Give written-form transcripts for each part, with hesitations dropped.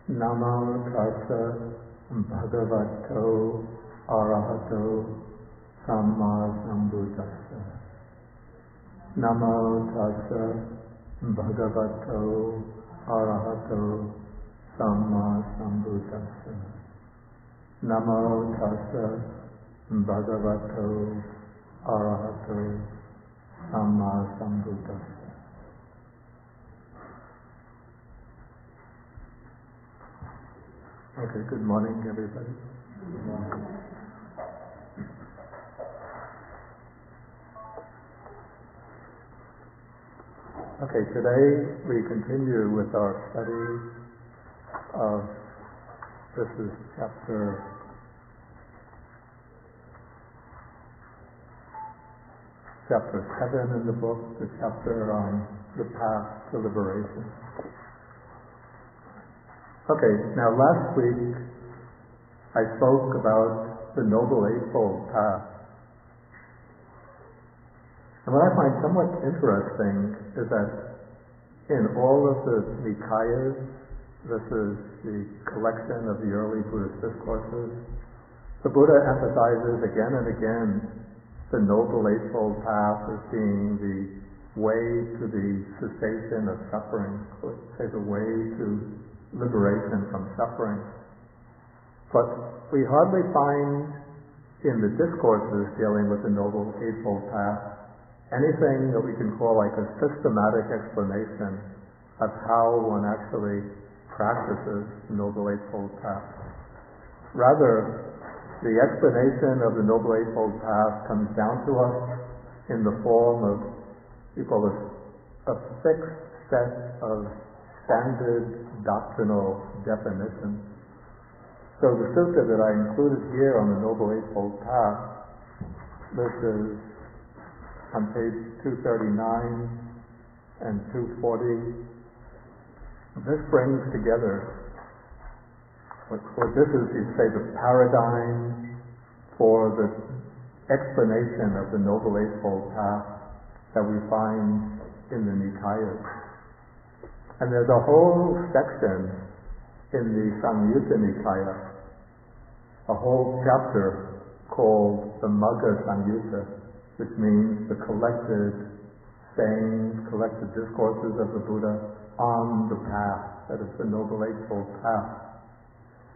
Namo tassa bhagavato arahato samma sambuddhassa. Namo tassa bhagavato arahato samma sambuddhassa. Namo tassa bhagavato arahato samma sambuddhassa. Okay, good morning, everybody. Good morning. Okay, today we continue with our study of, this is chapter 7 in the book, the chapter on the path to liberation. Okay, now last week I spoke about the Noble Eightfold Path. And what I find somewhat interesting is that in all of the Nikayas, this is the collection of the early Buddhist discourses, the Buddha emphasizes again and again the Noble Eightfold Path as being the way to the cessation of suffering, say the way to liberation from suffering. But we hardly find in the discourses dealing with the Noble Eightfold Path anything that we can call like a systematic explanation of how one actually practices the Noble Eightfold Path. Rather, the explanation of the Noble Eightfold Path comes down to us in the form of, we call this a fixed set of standard doctrinal definitions. So the sutta that I included here on the Noble Eightfold Path, this is on page 239 and 240. This brings together what this is, you say, the paradigm for the explanation of the Noble Eightfold Path that we find in the Nikayas. And there's a whole section in the Samyutta Nikaya, a whole chapter called the Magga Samyutta, which means the collected sayings, collected discourses of the Buddha on the path, that is the Noble Eightfold Path.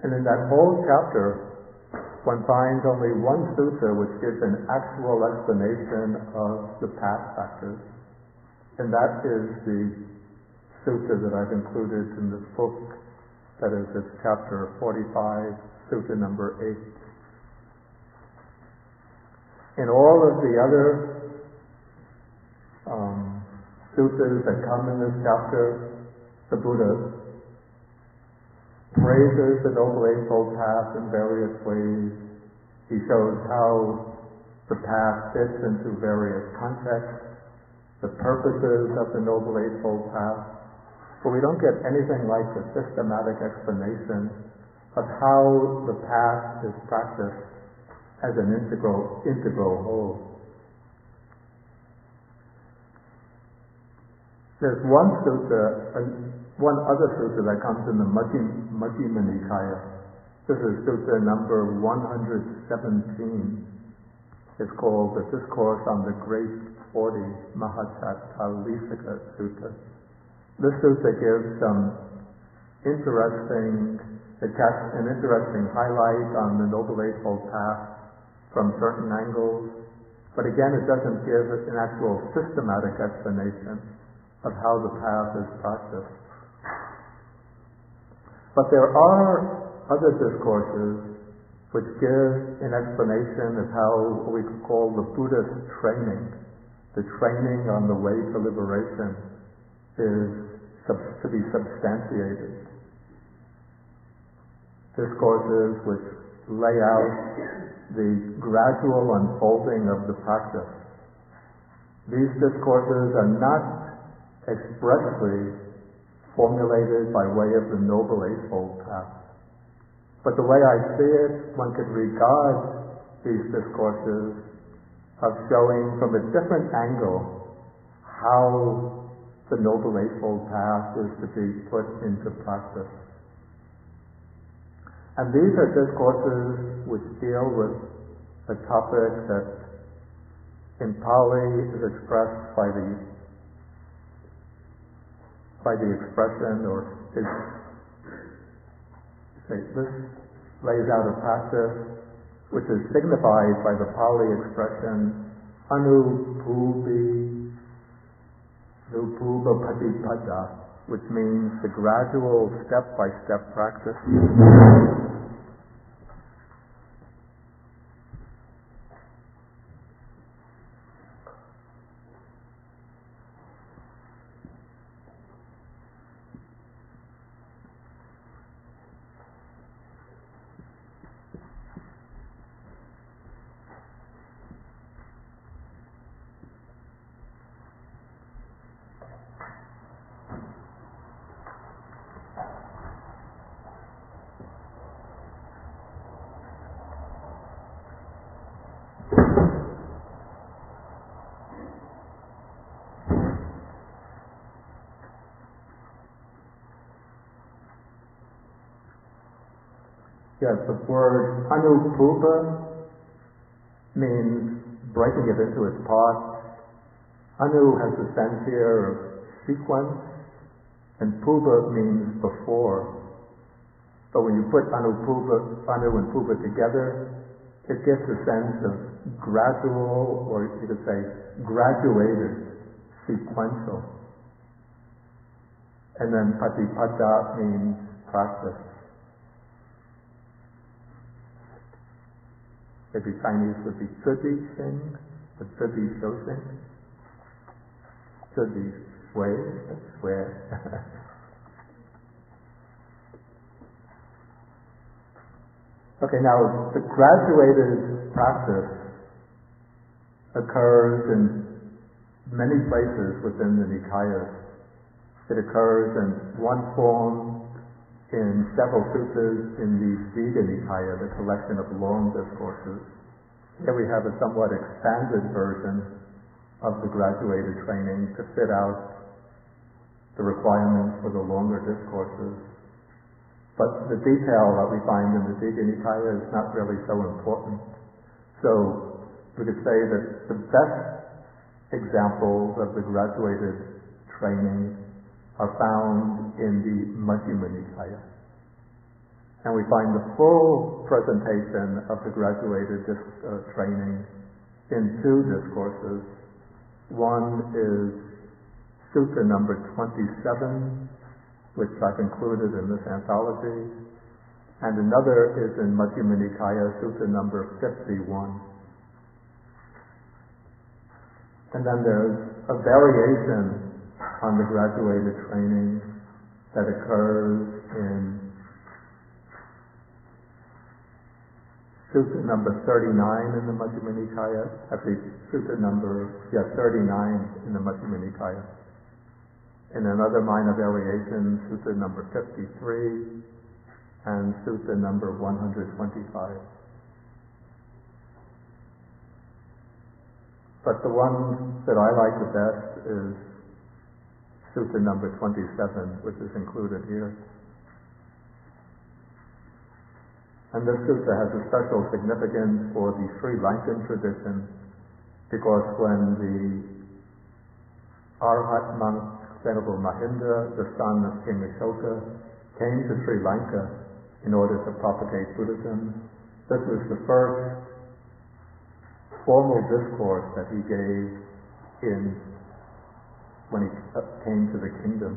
And in that whole chapter, one finds only one sutta which gives an actual explanation of the path factors, and that is the sutta that I've included in this book, that is, it's chapter 45, sutta number 8. In all of the other suttas that come in this chapter, the Buddha praises the Noble Eightfold Path in various ways. He shows how the path fits into various contexts, the purposes of the Noble Eightfold Path. But we don't get anything like a systematic explanation of how the path is practiced as an integral whole. There's one other sutta that comes in the Majjhima Nikaya. This is sutta number 117. It's called the Discourse on the Great 40 Mahachattalisika Sutta. This sutta gives an interesting highlight on the Noble Eightfold Path from certain angles, but again it doesn't give an actual systematic explanation of how the path is practiced. But there are other discourses which give an explanation of how we could call the Buddhist training, the training on the way to liberation, is to be substantiated. Discourses which lay out the gradual unfolding of the practice. These discourses are not expressly formulated by way of the Noble Eightfold Path. But the way I see it, one could regard these discourses of showing from a different angle how the Noble Eightfold Path is to be put into practice. And these are discourses which deal with a topic that in Pali is expressed by the expression, or is, this lays out a practice which is signified by the Pali expression Nupuba Patipada, which means the gradual step-by-step practice. Yes, the word anupuba means breaking it into its parts. Anu has the sense here of sequence, and puba means before. But when you put anu and puba together, it gives a sense of gradual, or you could say graduated, sequential. And then patipada means practice. Maybe Chinese would be zhi xing, or zhi xiu xing. Zhi shui, swear. Okay, now the graduated practice occurs in many places within the Nikayas. It occurs in one form in several suttas in the VII Nikaya, the collection of long discourses. Here we have a somewhat expanded version of the graduated training to fit out the requirements for the longer discourses. But the detail that we find in the VII Nikaya is not really so important. So we could say that the best examples of the graduated training are found in the Majjhima Nikaya. And we find the full presentation of the graduated training in two discourses. One is Sutta number 27, which I've included in this anthology, and another is in Majjhima Nikaya, Sutta number 51. And then there's a variation on the graduated training that occurs in Sutta number 39 in the Majjhima Nikaya, actually Sutta number 39 in the Majjhima Nikaya. In another minor variation, Sutta number 53 and Sutta number 125. But the one that I like the best is Sutta number 27, which is included here. And this sutta has a special significance for the Sri Lankan tradition, because when the Arhat monk Venerable Mahinda, the son of King Ashoka, came to Sri Lanka in order to propagate Buddhism, this was the first formal discourse that he gave when he came to the kingdom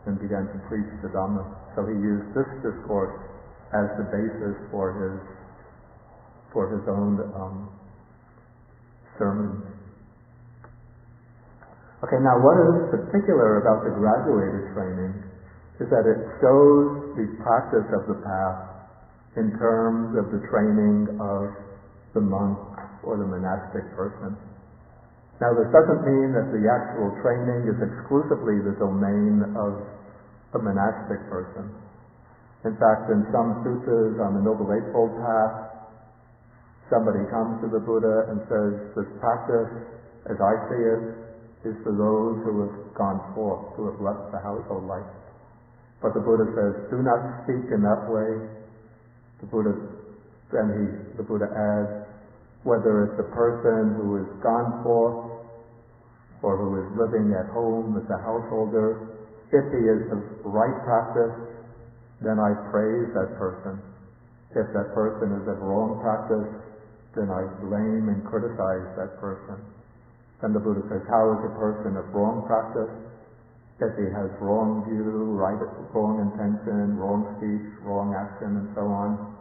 and began to preach the Dharma. So he used this discourse as the basis for his own sermons. Okay, now what is particular about the graduated training is that it shows the practice of the path in terms of the training of the monk or the monastic person. Now, this doesn't mean that the actual training is exclusively the domain of a monastic person. In fact, in some suttas on the Noble Eightfold Path, somebody comes to the Buddha and says, this practice, as I see it, is for those who have gone forth, who have left the household life. But the Buddha says, do not speak in that way. The Buddha adds, whether it's a person who is gone forth or who is living at home as a householder, if he is of right practice, then I praise that person. If that person is of wrong practice, then I blame and criticize that person. Then the Buddha says, how is a person of wrong practice? If he has wrong view, wrong intention, wrong speech, wrong action, and so on,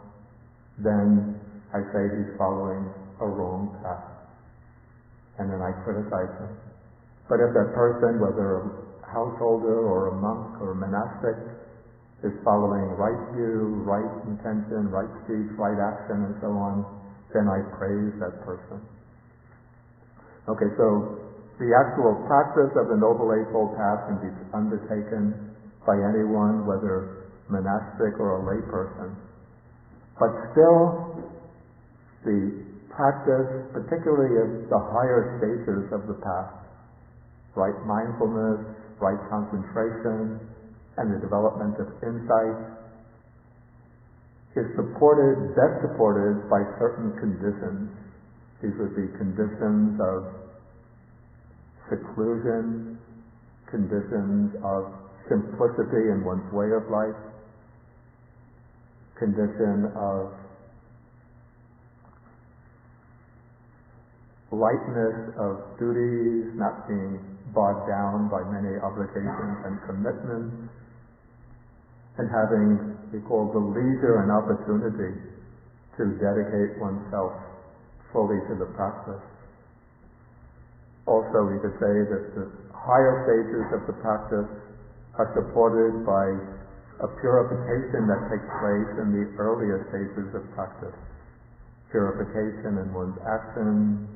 then I say he's following a wrong path. And then I criticize him. But if that person, whether a householder or a monk or a monastic, is following right view, right intention, right speech, right action, and so on, then I praise that person. Okay, so the actual practice of the Noble Eightfold Path can be undertaken by anyone, whether monastic or a lay person. But still, the practice, particularly of the higher stages of the path, right mindfulness, right concentration, and the development of insight, is best supported by certain conditions. These would be conditions of seclusion, conditions of simplicity in one's way of life, condition of lightness of duties, not being bogged down by many obligations and commitments, and having, we call, the leisure and opportunity to dedicate oneself fully to the practice. Also, we could say that the higher stages of the practice are supported by a purification that takes place in the earlier stages of practice. Purification in one's actions,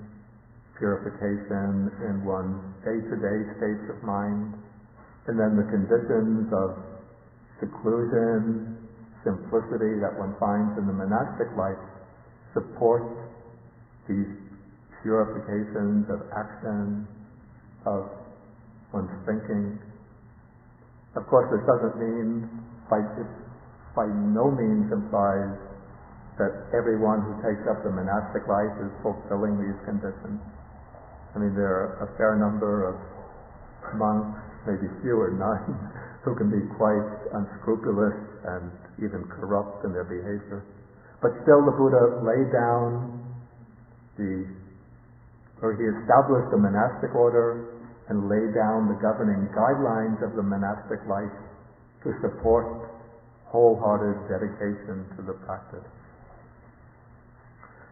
purification in one's day-to-day states of mind, and then the conditions of seclusion, simplicity that one finds in the monastic life support these purifications of action, of one's thinking. Of course, this doesn't mean, by no means implies that everyone who takes up the monastic life is fulfilling these conditions. I mean, there are a fair number of monks, maybe fewer, none, who can be quite unscrupulous and even corrupt in their behavior. But still, the Buddha laid down he established a monastic order and laid down the governing guidelines of the monastic life to support wholehearted dedication to the practice.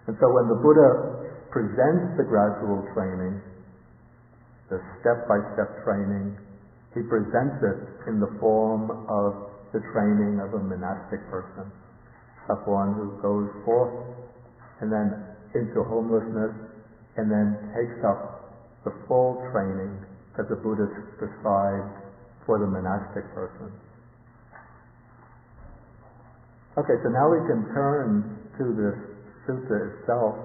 And so when the Buddha presents the gradual training, the step-by-step training, he presents it in the form of the training of a monastic person, of one who goes forth and then into homelessness and then takes up the full training that the Buddha prescribed for the monastic person. Okay, so now we can turn to this sutta itself,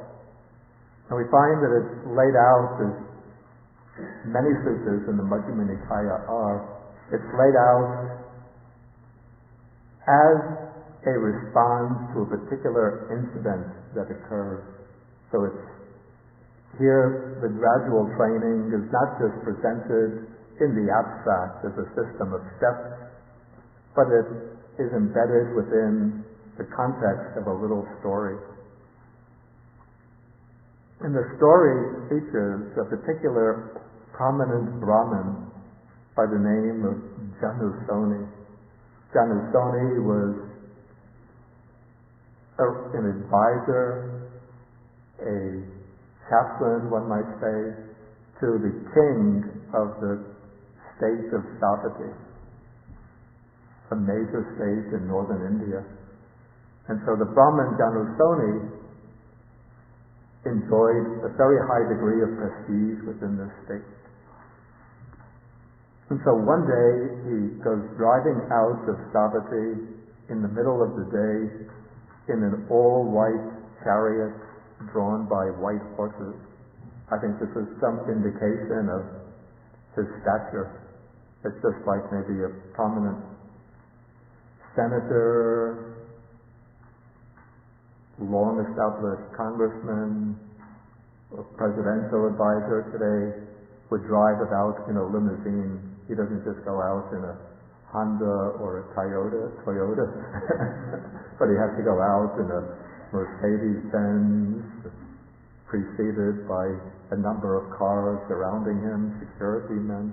and we find that it's laid out as many suttas in the Majjhima Nikaya are. It's laid out as a response to a particular incident that occurs. So it's here the gradual training is not just presented in the abstract as a system of steps, but it is embedded within the context of a little story. And the story features a particular prominent Brahmin by the name of Janusoni. Janusoni was an advisor, a chaplain, one might say, to the king of the state of Savatthi, a major state in northern India. And so the Brahmin Janusoni enjoyed a very high degree of prestige within this state. And so one day he goes driving out of Savatthi in the middle of the day in an all-white chariot drawn by white horses. I think this is some indication of his stature. It's just like maybe a prominent senator, long-established congressman, or presidential advisor today would drive about in a limousine. He doesn't just go out in a Honda or a Toyota, but he has to go out in a Mercedes-Benz, preceded by a number of cars surrounding him, security men.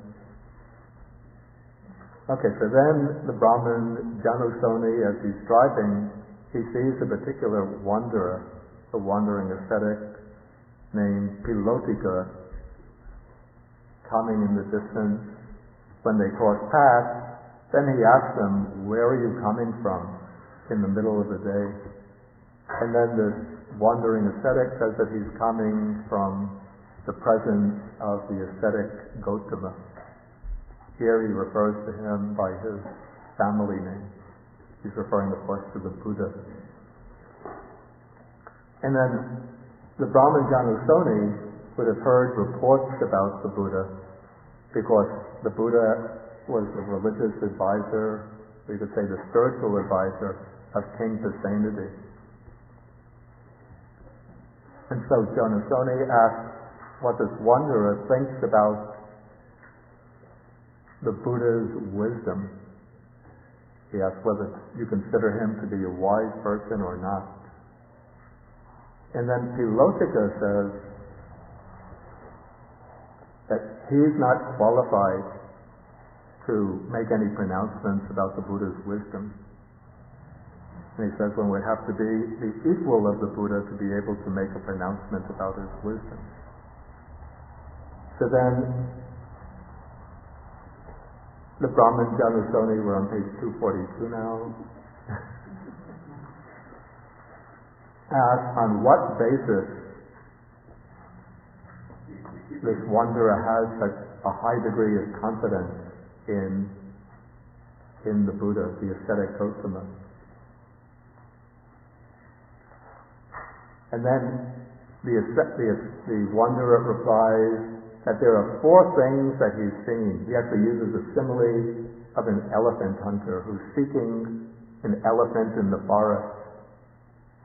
Okay, so then the Brahmin Janusoni, as he's driving, he sees a particular wanderer, a wandering ascetic named Pilotika, coming in the distance. When they cross paths, then he asks them, "Where are you coming from?" in the middle of the day. And then this wandering ascetic says that he's coming from the presence of the ascetic Gautama. Here he refers to him by his family name. He's referring, of course, to the Buddha. And then the Brahmin Janusoni would have heard reports about the Buddha because the Buddha was the religious advisor, we could say the spiritual advisor of King Pasenadi. And so Janusoni asks what this wanderer thinks about the Buddha's wisdom. He asks whether you consider him to be a wise person or not. And then Pilotika says that he's not qualified to make any pronouncements about the Buddha's wisdom. And he says one would have to be the equal of the Buddha to be able to make a pronouncement about his wisdom. So then the Brahmin Janusoni, we're on page 242 now, asks on what basis this wanderer has such a high degree of confidence in the Buddha, the ascetic Gautama. And then the wanderer replies that there are four things that he's seen. He actually uses a simile of an elephant hunter who's seeking an elephant in the forest.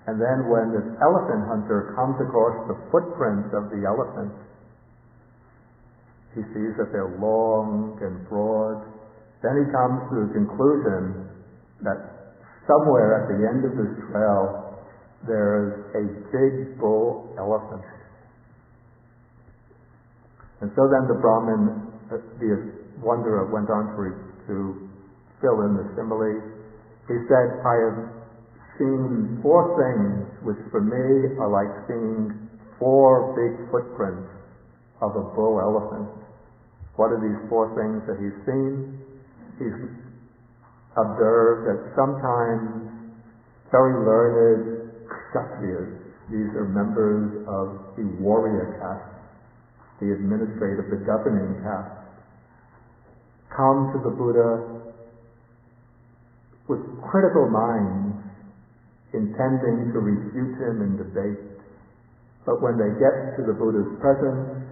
And then when this elephant hunter comes across the footprints of the elephant, he sees that they're long and broad. Then he comes to the conclusion that somewhere at the end of this trail there's a big bull elephant. And so then the Brahmin, the wanderer, went on to fill in the simile. He said, "I have seen four things which for me are like seeing four big footprints of a bull elephant." What are these four things that he's seen? He's observed that sometimes very learned Kshatriyas, these are members of the warrior caste, the administrative, the governing caste, come to the Buddha with critical minds, intending to refute him in debate. But when they get to the Buddha's presence,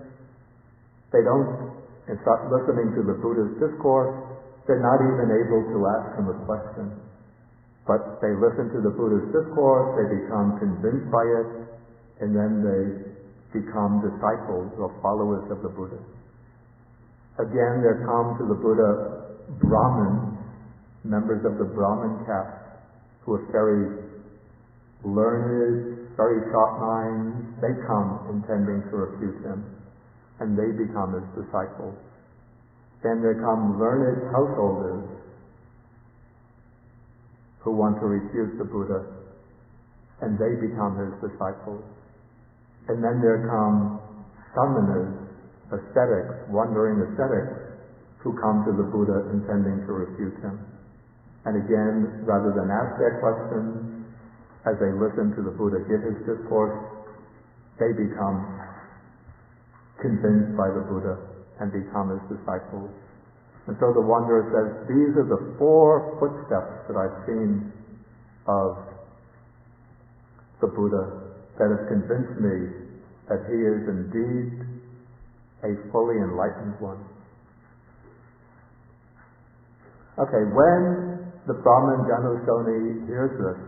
they don't start listening to the Buddha's discourse. They're not even able to ask him a question. But they listen to the Buddha's discourse, they become convinced by it, and then they become disciples or followers of the Buddha. Again, there come to the Buddha Brahmins, members of the Brahmin caste, who are very learned, very sharp minds. They come intending to refute him, and they become his disciples. Then there come learned householders who want to refute the Buddha, and they become his disciples. And then there come summoners, ascetics, wandering ascetics, who come to the Buddha intending to refute him. And again, rather than ask their questions, as they listen to the Buddha give his discourse, they become convinced by the Buddha and become his disciples. And so the wanderer says, these are the four footsteps that I've seen of the Buddha that has convinced me that he is indeed a fully enlightened one. Okay, when the Brahmin Janusoni hears this,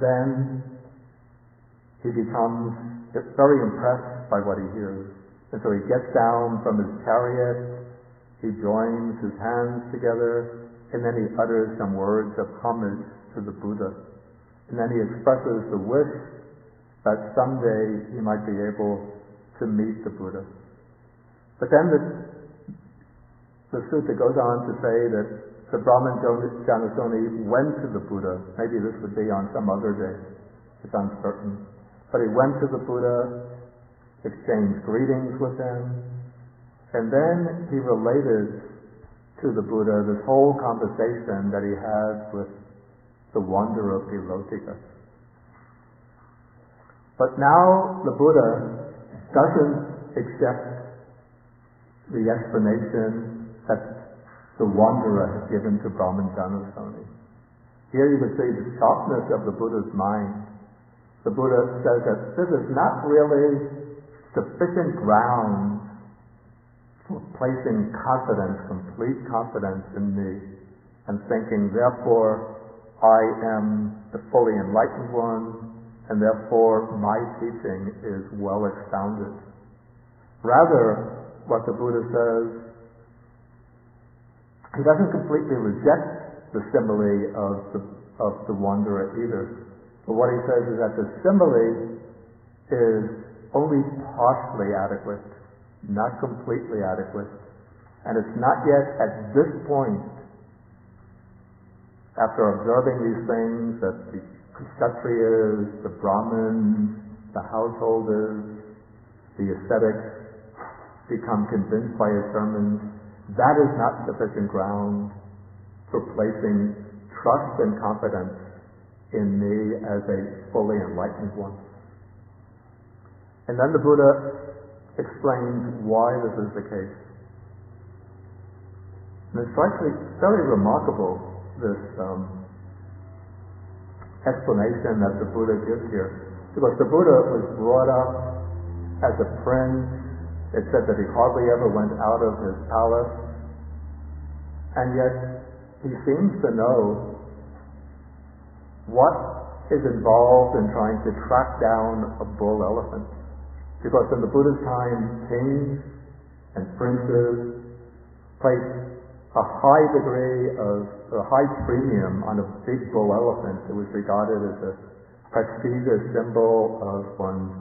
then he becomes very impressed by what he hears. And so he gets down from his chariot, he joins his hands together, and then he utters some words of homage to the Buddha. And then he expresses the wish that someday he might be able to meet the Buddha. But then the sutta goes on to say that the Brahmin Janusoni went to the Buddha. Maybe this would be on some other day. It's uncertain. But he went to the Buddha, exchanged greetings with him, and then he related to the Buddha this whole conversation that he had with the wanderer Pilotika. But now the Buddha doesn't accept the explanation that the wanderer had given to Brahmin Janusoni. Here you would see the sharpness of the Buddha's mind. The Buddha says that this is not really sufficient ground for placing confidence, complete confidence in me, and thinking, therefore, I am the fully enlightened one, and therefore my teaching is well expounded. Rather, what the Buddha says, he doesn't completely reject the simile of the wanderer either. But what he says is that the simile is only partially adequate, not completely adequate. And it's not yet at this point, after observing these things, that the Kshatriyas, the Brahmins, the householders, the ascetics become convinced by his sermons. That is not sufficient ground for placing trust and confidence in me as a fully enlightened one. And then the Buddha explains why this is the case. And it's actually very remarkable, this explanation that the Buddha gives here. Because the Buddha was brought up as a prince. It said that he hardly ever went out of his palace. And yet he seems to know what is involved in trying to track down a bull elephant. Because in the Buddha's time, kings and princes placed a high degree of a high premium on a big bull elephant. It was regarded as a prestigious symbol of one's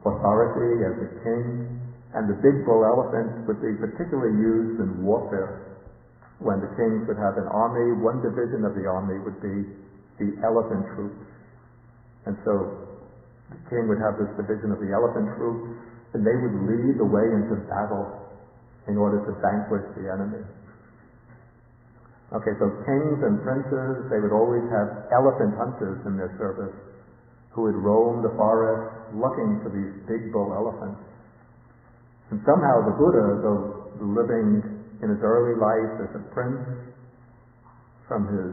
authority as a king. And the big bull elephant would be particularly used in warfare. When the kings would have an army, one division of the army would be the elephant troops. And so the king would have this division of the elephant troops, and they would lead the way into battle in order to vanquish the enemy. Okay, so kings and princes, they would always have elephant hunters in their service who would roam the forest looking for these big bull elephants. And somehow the Buddha, though living in his early life as a prince, from his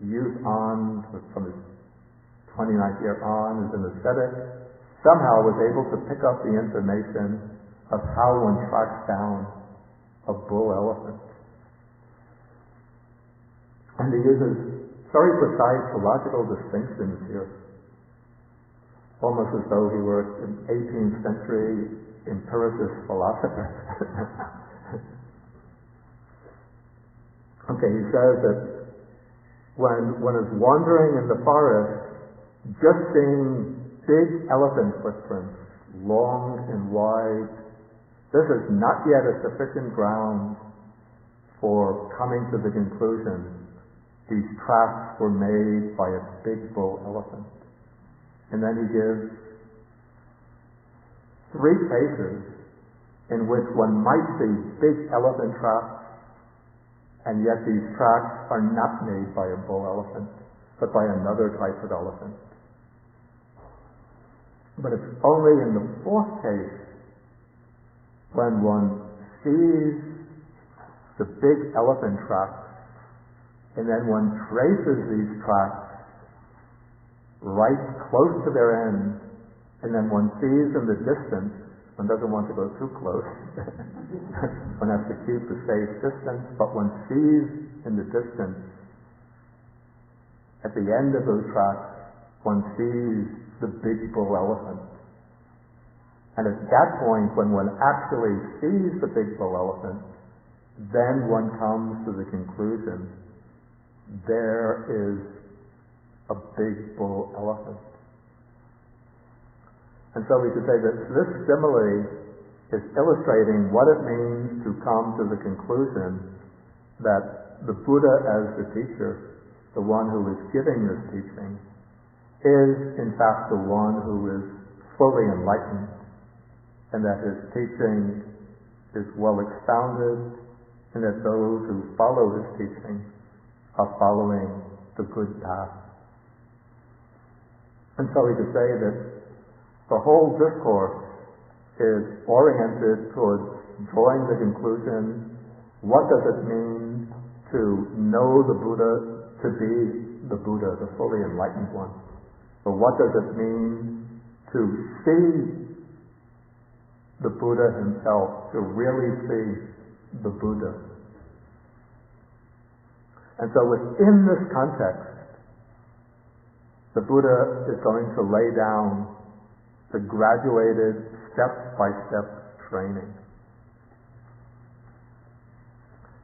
youth on, from his 29th year on, as an ascetic, somehow was able to pick up the information of how one tracks down a bull elephant. And he uses very precise logical distinctions here, almost as though he were an 18th century empiricist philosopher. Okay, he says that when one is wandering in the forest, just seeing big elephant footprints, long and wide, this is not yet a sufficient ground for coming to the conclusion these tracks were made by a big bull elephant. And then he gives 3 cases in which one might see big elephant tracks, and yet these tracks are not made by a bull elephant, but by another type of elephant. But it's only in the 4th case, when one sees the big elephant tracks, and then one traces these tracks right close to their end, and then one sees in the distance One doesn't want to go too close. One has to keep a safe distance, but one sees in the distance, at the end of those tracks, one sees the big bull elephant. And at that point, when one actually sees the big bull elephant, then one comes to the conclusion, there is a big bull elephant. And so we could say that this simile is illustrating what it means to come to the conclusion that the Buddha as the teacher, the one who is giving this teaching, is in fact the one who is fully enlightened, and that his teaching is well expounded, and that those who follow his teaching are following the good path. And so we could say that the whole discourse is oriented towards drawing the conclusion, what does it mean to know the Buddha, to be the Buddha, the fully enlightened one? Or what does it mean to see the Buddha himself, to really see the Buddha? And so within this context, the Buddha is going to lay down the graduated step-by-step training.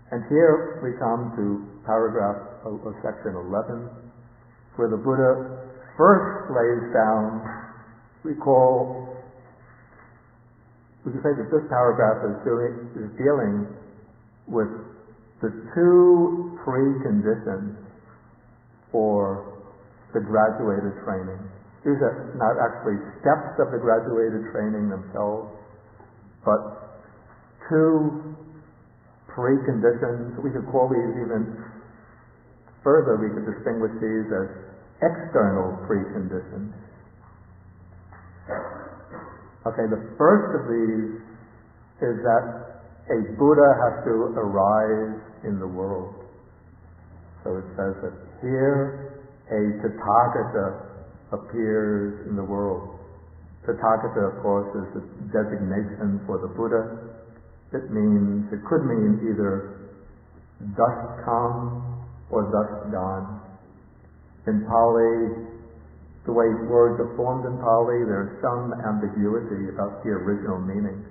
And here we come to paragraph of section 11, where the Buddha first lays down, we can say that this paragraph is dealing with the two preconditions for the graduated training. These are not actually steps of the graduated training themselves, but two preconditions. We could call these even further, we could distinguish these as external preconditions. Okay, the first of these is that a Buddha has to arise in the world. So it says that here a Tathagata appears in the world. Tathagata, of course, is the designation for the Buddha. It could mean either thus come or thus gone. In Pali, the way words are formed in Pali, there's some ambiguity about the original meaning.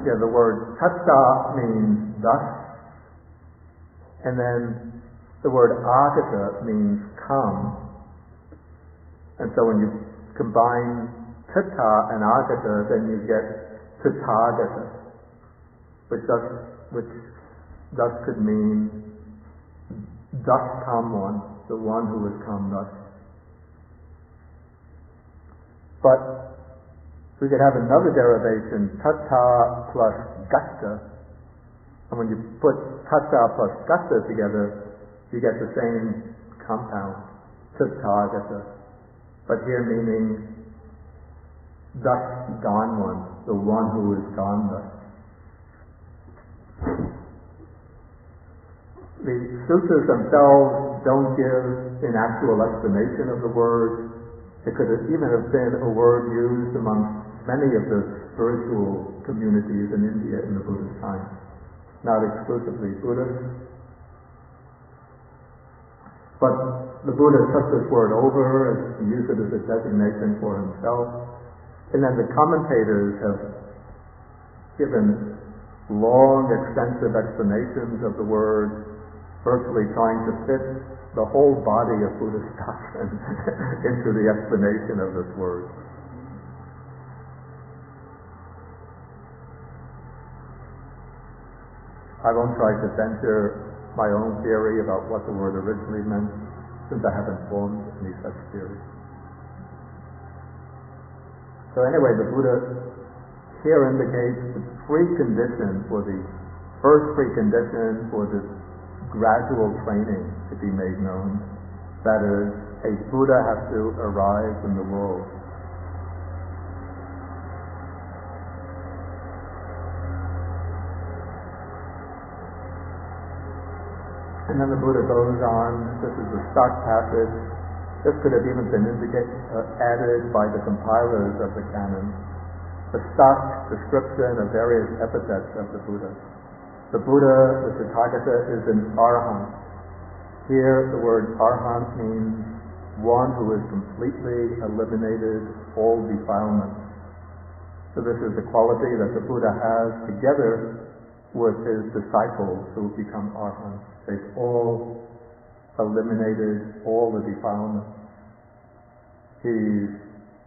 Yeah, the word tatta means thus, and then the word agata means come. And so when you combine tatta and agata, then you get tathagata, which thus could mean thus come one, the one who has come thus. But we could have another derivation, tatta plus gata, and when you put tatta plus gata together, you get the same compound, tathagata, but here meaning thus gone one, the one who is gone thus. The sutras themselves don't give an actual explanation of the word. It could even have been a word used among many of the spiritual communities in India in the Buddha's time, not exclusively Buddhists. But the Buddha took this word over and used it as a designation for himself. And then the commentators have given long, extensive explanations of the word, virtually trying to fit the whole body of Buddhist doctrine into the explanation of this word. I won't try to venture my own theory about what the word originally meant, since I haven't formed any such theory. So anyway, the Buddha here indicates the precondition for the first precondition for this gradual training to be made known. That is, a Buddha has to arise in the world. And then the Buddha goes on, this is the stock passage, This could have even been added by the compilers of the Canon. The stock description of various epithets of the Buddha. The Buddha, the Tathagata, is an Arahant. Here the word Arahant means one who has completely eliminated all defilements. So this is the quality that the Buddha has together with his disciples who become Arahants. They've all eliminated all the defilements. He's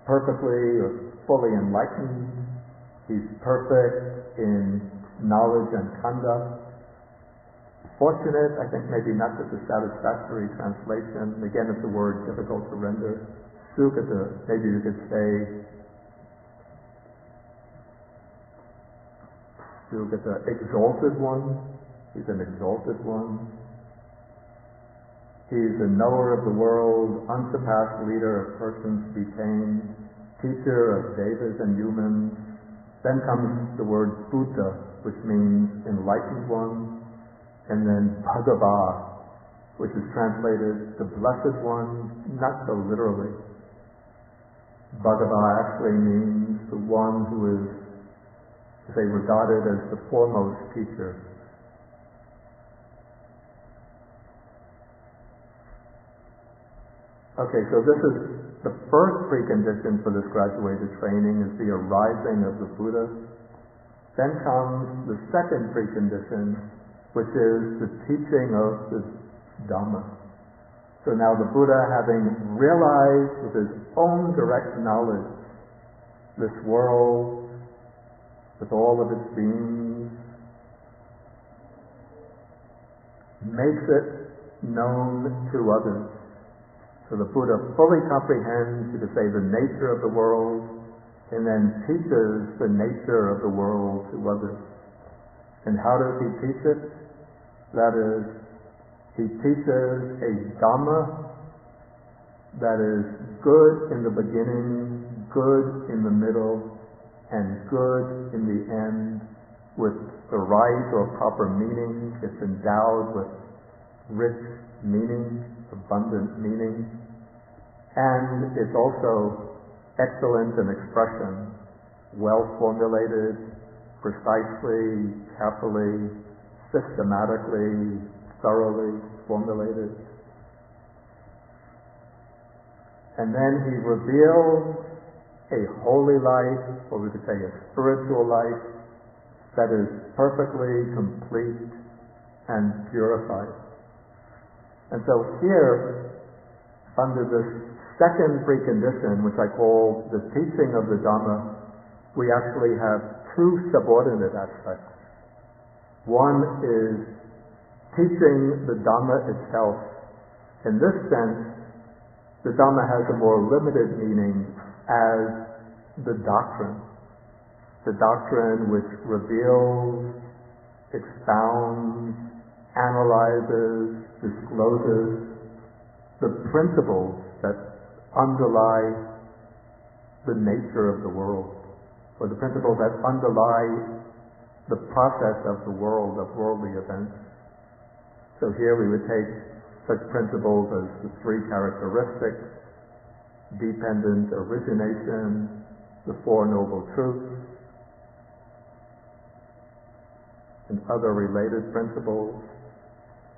perfectly or fully enlightened. He's perfect in knowledge and conduct. Fortunate, I think maybe not such a satisfactory translation. Again, it's a word difficult to render. Sugata, maybe you could say Sugata, exalted one. He's an exalted one. He's a knower of the world, unsurpassed leader of persons to be tamed, teacher of devas and humans. Then comes the word Buddha, which means enlightened one, and then Bhagava, which is translated the blessed one, not so literally. Bhagava actually means the one who is, say, regarded as the foremost teacher. Okay, so this is the first precondition for this graduated training, is the arising of the Buddha. Then comes the second precondition, which is the teaching of the Dhamma. So now the Buddha, having realized with his own direct knowledge this world with all of its beings, makes it known to others. So the Buddha fully comprehends, you could say, the nature of the world, and then teaches the nature of the world to others. And how does he teach it? That is, he teaches a Dhamma that is good in the beginning, good in the middle, and good in the end, with the right or proper meaning. It's endowed with rich meaning, abundant meaning, and it's also excellent in expression, well formulated, precisely, carefully, systematically, thoroughly formulated. And then he reveals a holy life, or we could say a spiritual life, that is perfectly complete and purified. And so here, under this second precondition, which I call the teaching of the Dhamma, we actually have two subordinate aspects. One is teaching the Dhamma itself. In this sense, the Dhamma has a more limited meaning as the doctrine which reveals, expounds, analyzes, discloses the principles that underlie the nature of the world, or the principles that underlie the process of the world, of worldly events. So here we would take such principles as the three characteristics, dependent origination, the Four Noble Truths, and other related principles.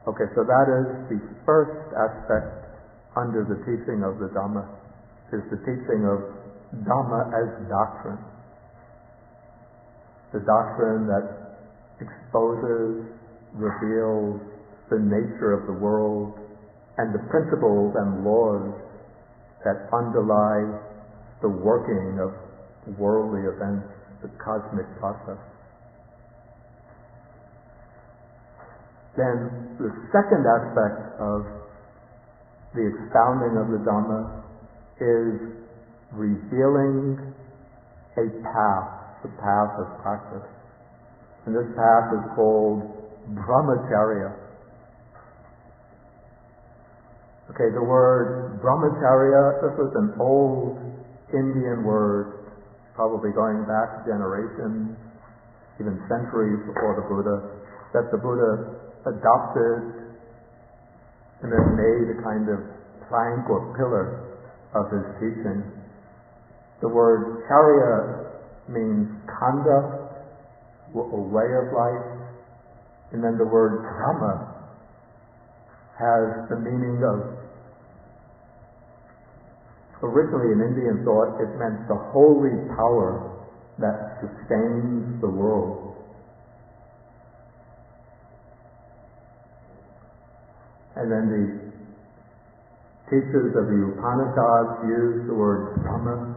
Okay, so that is the first aspect under the teaching of the Dhamma, is the teaching of Dhamma as doctrine. The doctrine that exposes, reveals the nature of the world and the principles and laws that underlie the working of worldly events, the cosmic process. Then the second aspect of the expounding of the Dhamma is revealing a path, the path of practice. And this path is called brahmacharya. Okay, the word brahmacharya, this was an old Indian word, probably going back generations, even centuries before the Buddha, that the Buddha adopted and then made a kind of plank or pillar of his teaching. The word charya means conduct or way of life, and then the word Dharma has the meaning of, originally in Indian thought, it meant the holy power that sustains the world. And then the teachers of the Upanishads use the word Dharma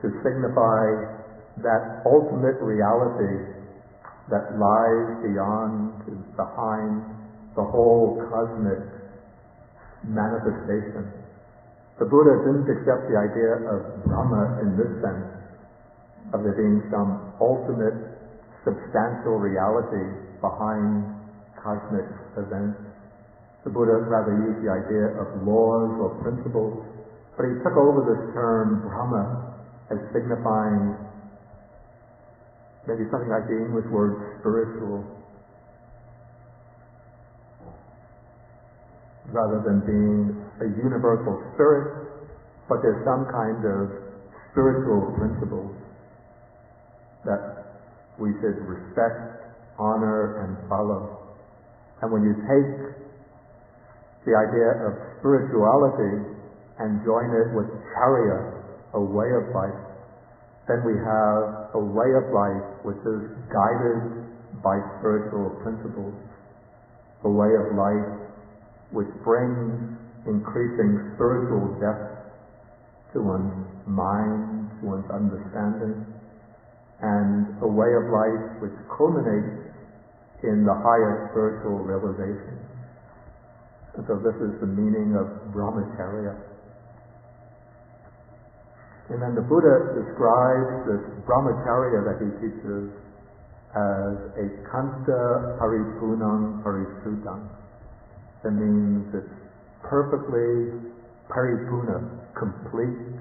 to signify that ultimate reality that lies beyond and behind the whole cosmic manifestation. The Buddha didn't accept the idea of Brahma in this sense, of there being some ultimate substantial reality behind cosmic events. The Buddha rather used the idea of laws or principles, but he took over this term Brahma as signifying maybe something like the English word spiritual, rather than being a universal spirit, but there's some kind of spiritual principles that we should respect, honor, and follow. And when you take the idea of spirituality and join it with charya, a way of life, then we have a way of life which is guided by spiritual principles, a way of life which brings increasing spiritual depth to one's mind, to one's understanding, and a way of life which culminates in the higher spiritual realization. And so this is the meaning of brahmacharya. And then the Buddha describes this brahmacharya that he teaches as a kanta paripunam parisuddham. That means it's perfectly paripuna, complete,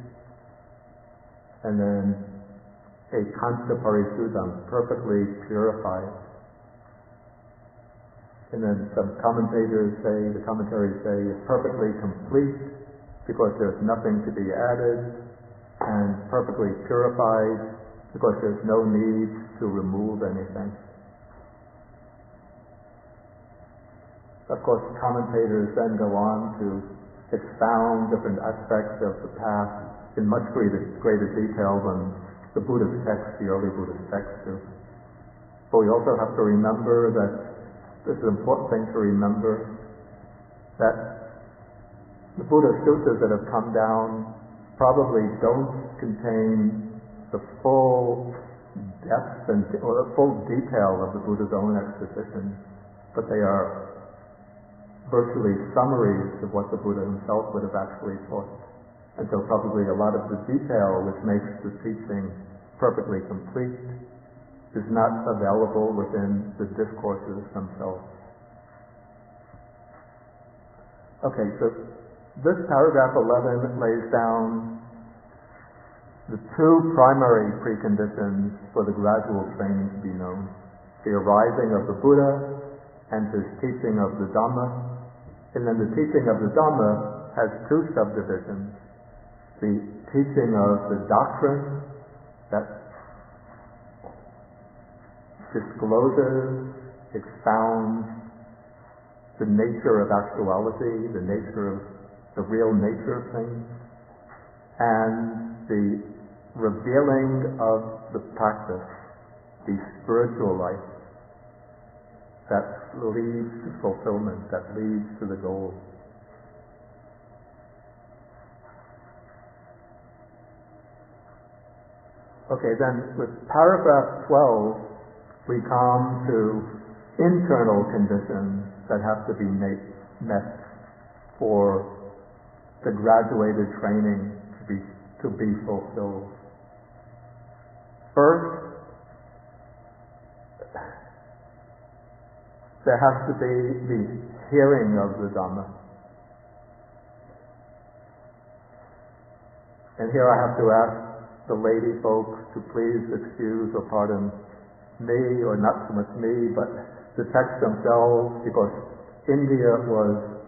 and then a kanta parisuddham, perfectly purified. And then some commentators say, the commentaries say, it's perfectly complete because there's nothing to be added, and perfectly purified because there's no need to remove anything. Of course, commentators then go on to expound different aspects of the path in much greater detail than the Buddha's text, the early Buddha's text do. But we also have to remember that this is an important thing to remember, that the Buddha's suttas that have come down probably don't contain the full depth or the full detail of the Buddha's own exposition, but they are virtually summaries of what the Buddha himself would have actually taught. And so probably a lot of the detail which makes the teaching perfectly complete is not available within the discourses themselves. Okay, so this paragraph 11 lays down the two primary preconditions for the gradual training to be known: the arising of the Buddha and his teaching of the Dhamma. And then the teaching of the Dhamma has two subdivisions: the teaching of the doctrine that discloses, expounds the nature of actuality, the nature of the real nature of things, and the revealing of the practice, the spiritual life that leads to fulfillment, that leads to the goal. Okay, then with paragraph 12, we come to internal conditions that have to be met for the graduated training to be fulfilled. First, there has to be the hearing of the Dhamma. And here I have to ask the lady folks to please excuse or pardon me, or not so much me, but the texts themselves, because India was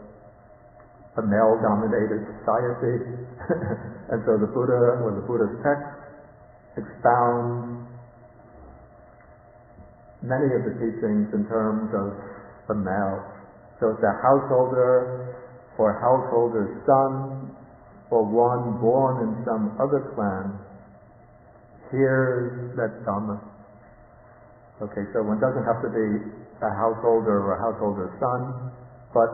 a male-dominated society. And so the Buddha, or the Buddha's text, expounds many of the teachings in terms of the male. So it's a householder, or householder's son, or one born in some other clan, hears that Dhamma. Okay, so one doesn't have to be a householder or a householder's son, but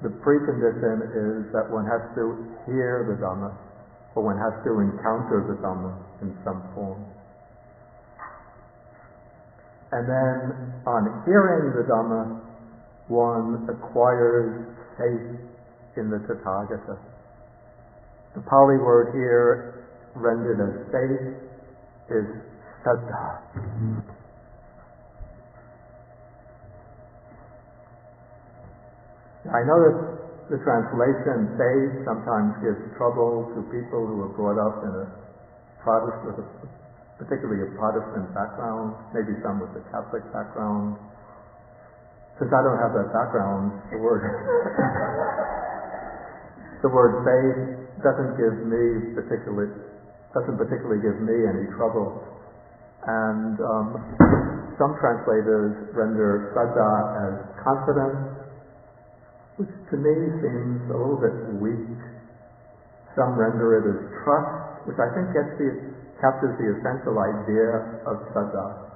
the precondition is that one has to hear the Dhamma, or one has to encounter the Dhamma in some form. And then, on hearing the Dhamma, one acquires faith in the Tathagata. The Pali word here, rendered as faith, is saddha. I know that the translation faith sometimes gives trouble to people who are brought up in a Protestant, particularly a Protestant background, maybe some with a Catholic background. Since I don't have that background, the word faith doesn't particularly give me any trouble. And some translators render saddha as confidence, which to me seems a little bit weak. Some render it as trust, which I think captures the essential idea of saddha.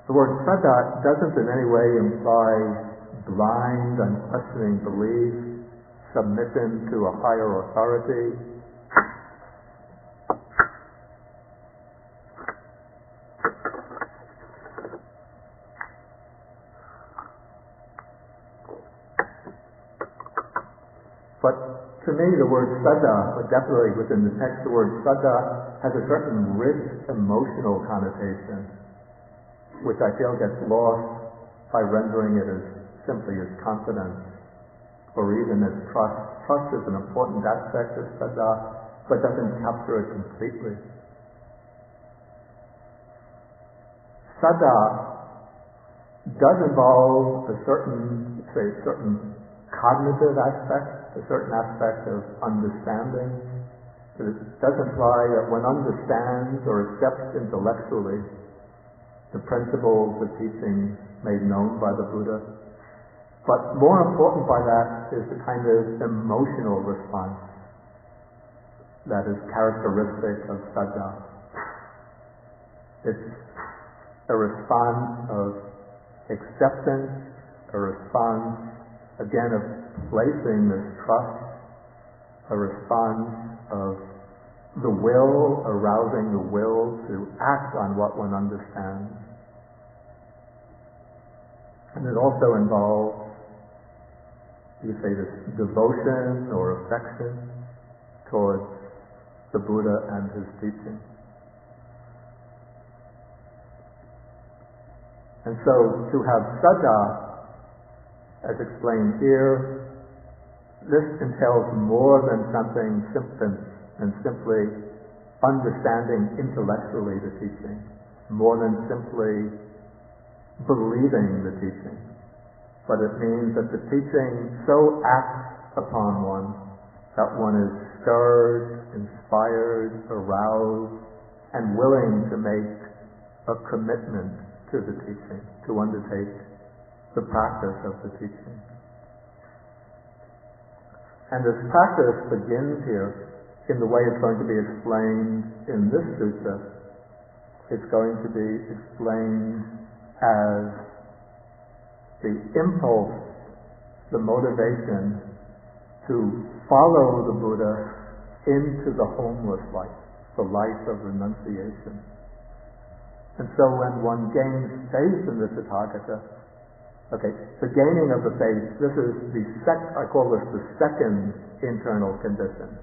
The word saddha doesn't in any way imply blind, unquestioning belief, submission to a higher authority. But to me, the word saddha, but definitely within the text, the word saddha has a certain rich emotional connotation, which I feel gets lost by rendering it as simply as confidence, or even as trust. Trust is an important aspect of saddha, but doesn't capture it completely. Saddha does involve a certain cognitive aspect, a certain aspect of understanding. But it does imply that one understands or accepts intellectually the principles, the teachings made known by the Buddha. But more important by that is the kind of emotional response that is characteristic of saddha. It's a response of acceptance, a response, again, of placing this trust, a response of the will, arousing the will to act on what one understands. And it also involves, you could say, this devotion or affection towards the Buddha and his teaching. And so, to have saddha, as explained here, this entails more than something simply understanding intellectually the teaching, more than simply believing the teaching. But it means that the teaching so acts upon one that one is stirred, inspired, aroused, and willing to make a commitment to the teaching, to undertake the practice of the teaching. And this practice begins here in the way it's going to be explained in this sutta. It's going to be explained as the impulse, the motivation to follow the Buddha into the homeless life, the life of renunciation. And so when one gains faith in the Tathagata, the gaining of the faith, this is I call this the second internal condition.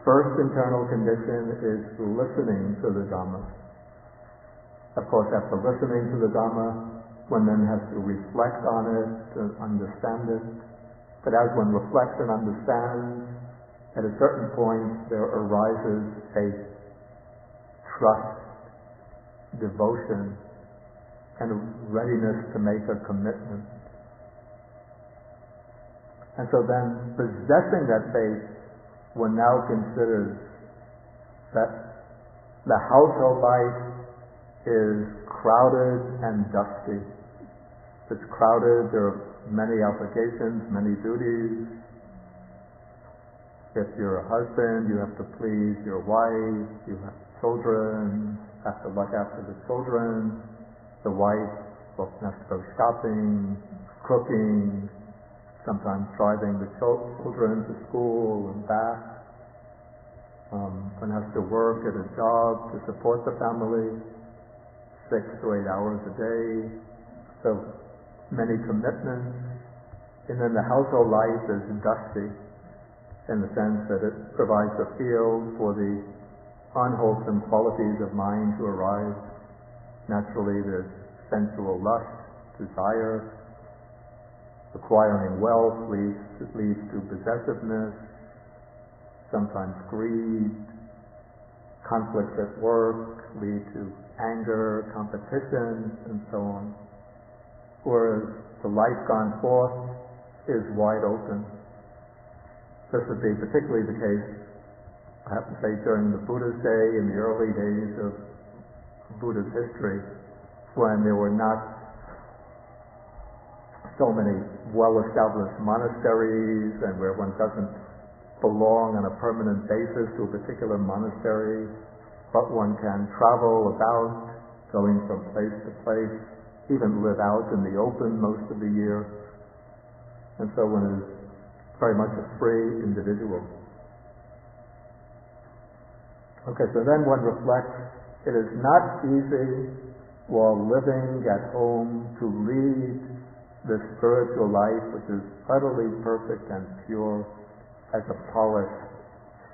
First internal condition is listening to the Dhamma. Of course, after listening to the Dhamma, one then has to reflect on it, to understand it. But as one reflects and understands, at a certain point there arises faith, trust, devotion, and a readiness to make a commitment. And so then possessing that faith, one now considers that the household life is crowded and dusty. It's crowded, there are many obligations, many duties. If you're a husband, you have to please your wife, you have children, have to look after the children. The wife often has to go shopping, cooking, sometimes driving the children to school and back. One has to work at a job to support the family, 6 to 8 hours a day. So many commitments. And then the household life is dusty in the sense that it provides a field for the unwholesome qualities of mind to arise. Naturally, there's sensual lust, desire. Acquiring wealth leads to possessiveness, sometimes greed. Conflicts at work lead to anger, competition, and so on. Whereas the life gone forth is wide open. This would be particularly the case, I have to say, during the Buddha's day, in the early days of Buddha's history, when there were not so many well-established monasteries and where one doesn't belong on a permanent basis to a particular monastery, but one can travel about, going from place to place, even live out in the open most of the year. And so one is very much a free individual. Okay, so then one reflects, it is not easy while living at home to lead the spiritual life which is utterly perfect and pure as a polished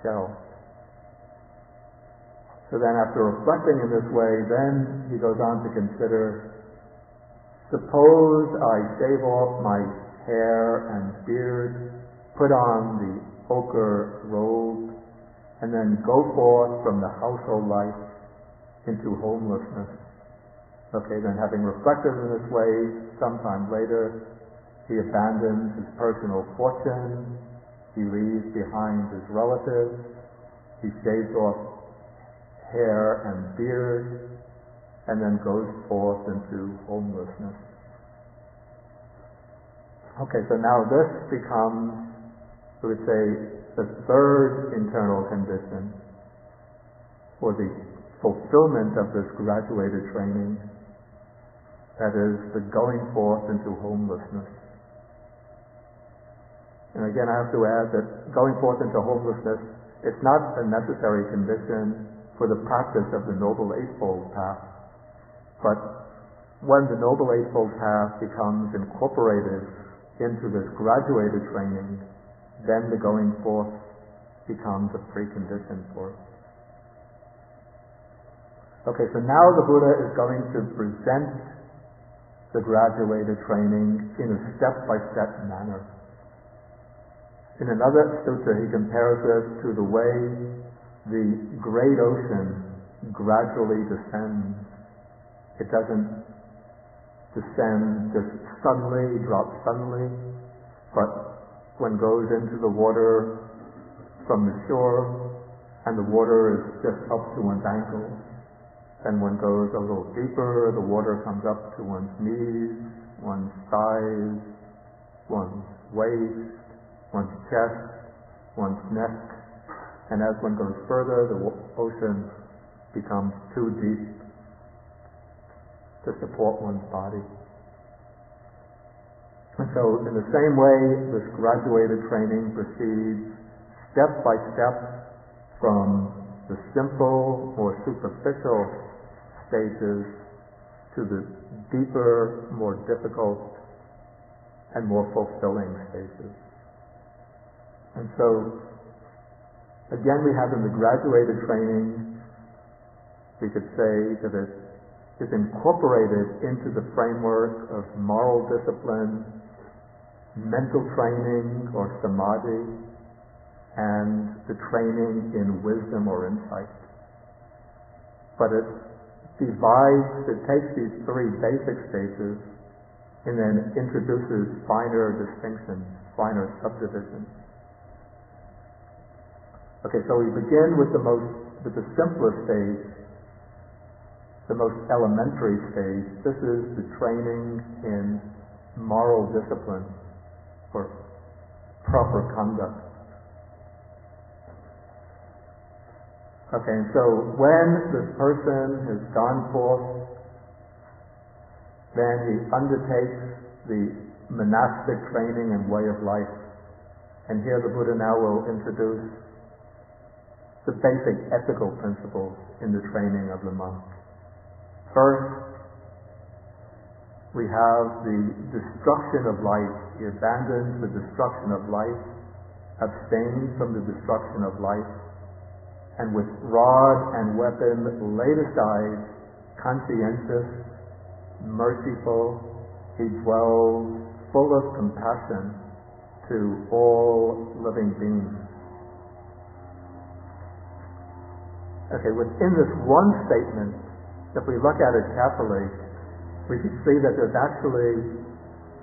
shell. So then after reflecting in this way, then he goes on to consider, suppose I shave off my hair and beard, put on the ochre robe, and then go forth from the household life into homelessness. Okay, then having reflected in this way, sometime later, he abandons his personal fortune, he leaves behind his relatives, he shaves off hair and beard, and then goes forth into homelessness. Okay, so now this becomes, we would say, the third internal condition for the fulfillment of this graduated training, that is, the going forth into homelessness. And again, I have to add that going forth into homelessness, it's not a necessary condition for the practice of the Noble Eightfold Path. But when the Noble Eightfold Path becomes incorporated into this graduated training, then the going forth becomes a precondition for it. Okay, so now the Buddha is going to present the graduated training in a step-by-step manner. In another sutta, he compares this to the way the great ocean gradually descends. It doesn't descend just suddenly, drop suddenly, but one goes into the water from the shore, and the water is just up to one's ankles. Then one goes a little deeper, the water comes up to one's knees, one's thighs, one's waist, one's chest, one's neck, and as one goes further, the ocean becomes too deep to support one's body. And so in the same way, this graduated training proceeds step by step from the simple, more superficial stages to the deeper, more difficult, and more fulfilling stages. And so, again, we have in the graduated training, we could say that it is incorporated into the framework of moral discipline, mental training or samadhi, and the training in wisdom or insight. But it takes these three basic stages and then introduces finer distinctions. finer subdivisions. Okay, so we begin with the simplest stage, the most elementary stage. This is the training in moral discipline or proper conduct. Okay, and so when this person has gone forth, then he undertakes the monastic training and way of life. And here the Buddha now will introduce the basic ethical principles in the training of the monk. First, we have the destruction of life. He abandons the destruction of life, abstains from the destruction of life, and with rod and weapon laid aside, conscientious, merciful, he dwells full of compassion to all living beings. Okay, within this one statement, if we look at it carefully, we can see that there's actually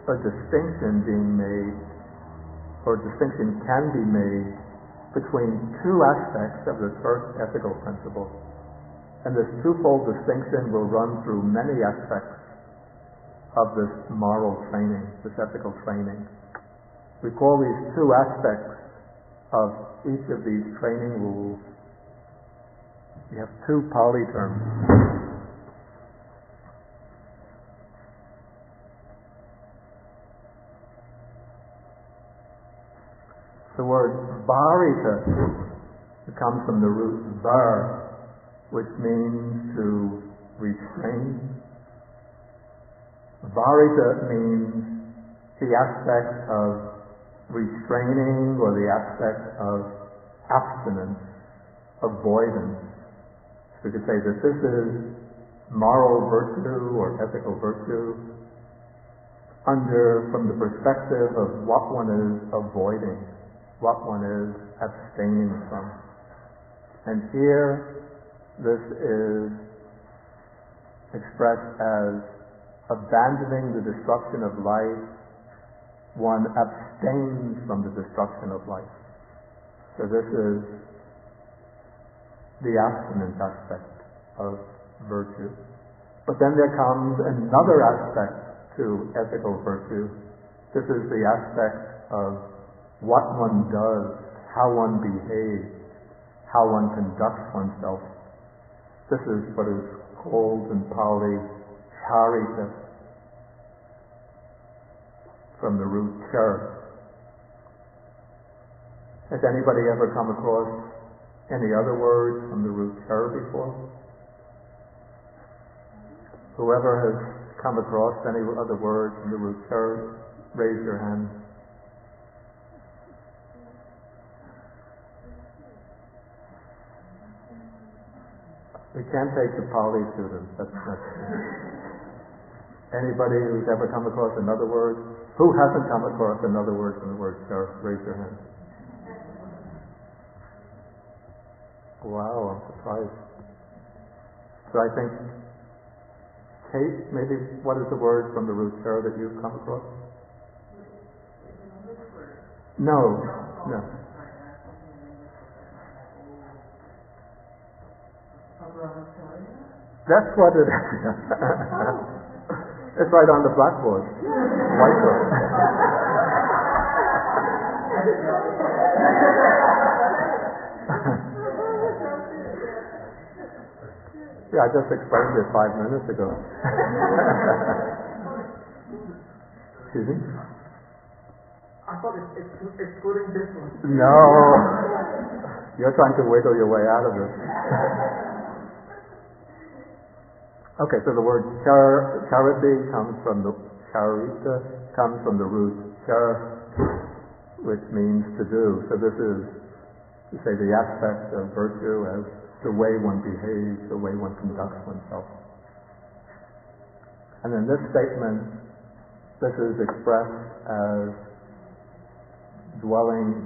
a distinction being made, or a distinction can be made, between two aspects of this first ethical principle. And this twofold distinction will run through many aspects of this moral training, this ethical training. We call these two aspects of each of these training rules. We have two Pali terms. The word varita comes from the root var, which means to restrain. Varita means the aspect of restraining or the aspect of abstinence, avoidance. We could say that this is moral virtue or ethical virtue from the perspective of what one is avoiding, what one is abstaining from. And here, this is expressed as abandoning the destruction of life. One abstains from the destruction of life. So this is the abstinence aspect of virtue. But then there comes another aspect to ethical virtue. This is the aspect of what one does, how one behaves, how one conducts oneself. This is what is called in Pali charita, from the root char. Has anybody ever come across any other words from the root char before? Whoever has come across any other words from the root char, raise your hand. We can't take the Pali students. That's anybody who's ever come across another word? Who hasn't come across another word from the word char? Raise your hand. Wow, I'm surprised. So I think, Kate, maybe what is the word from the root char that you've come across? No. That's what it is. It's right on the blackboard. Whiteboard. Yeah, I just explained it 5 minutes ago. Excuse me? I thought it's excluding this one. No. You're trying to wiggle your way out of this. Okay, so the word charity comes from the root char, which means to do. So this is, to say, the aspect of virtue as the way one behaves, the way one conducts oneself. And in this statement, this is expressed as dwelling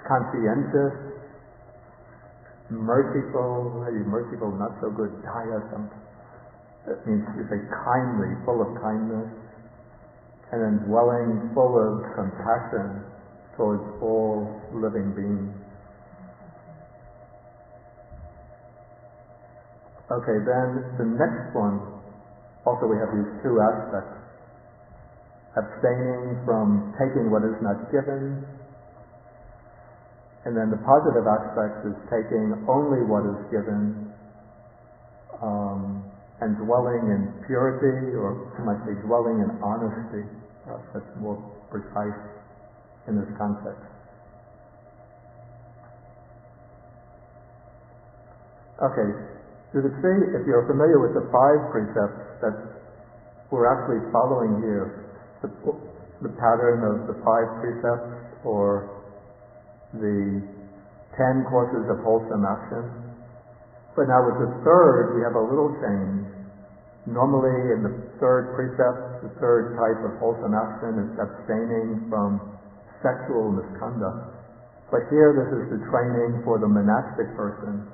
conscientious, merciful, maybe merciful, not so good, daya. That means you say kindly, full of kindness, and then dwelling full of compassion towards all living beings. Okay, then the next one, also we have these two aspects. Abstaining from taking what is not given, and then the positive aspect is taking only what is given, and dwelling in purity, or you might say dwelling in honesty. That's more precise in this context. Okay, you can see, if you're familiar with the 5 precepts, that we're actually following here the pattern of the 5 precepts, or the 10 courses of wholesome action. But now with the 3rd, we have a little change. Normally in the 3rd precept, the 3rd type of wholesome action is abstaining from sexual misconduct. But here this is the training for the monastic person.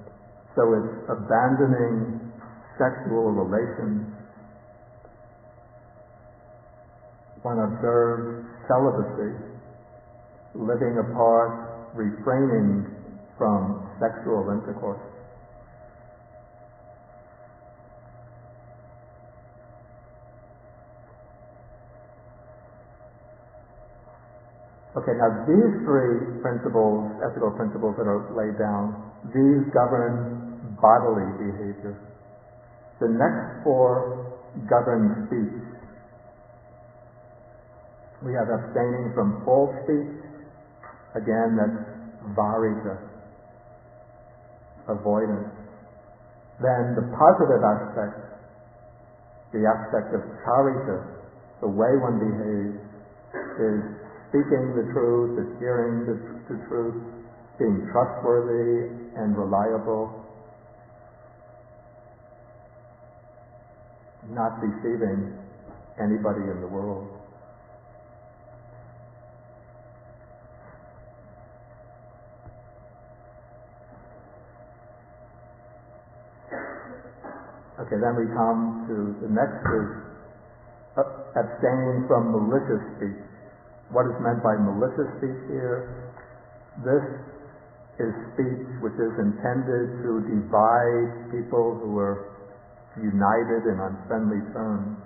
So it's abandoning sexual relations. One observes celibacy, living apart, refraining from sexual intercourse. Okay, now these 3 principles, ethical principles that are laid down, these govern bodily behavior. The next 4 govern speech. We have abstaining from false speech. Again, that's varita, avoidance. Then the positive aspect, the aspect of charita, the way one behaves, is speaking the truth, adhering to truth, being trustworthy and reliable, not deceiving anybody in the world. Okay, then we come to the next is abstaining from malicious speech. What is meant by malicious speech here? This is speech which is intended to divide people who are united and on friendly terms.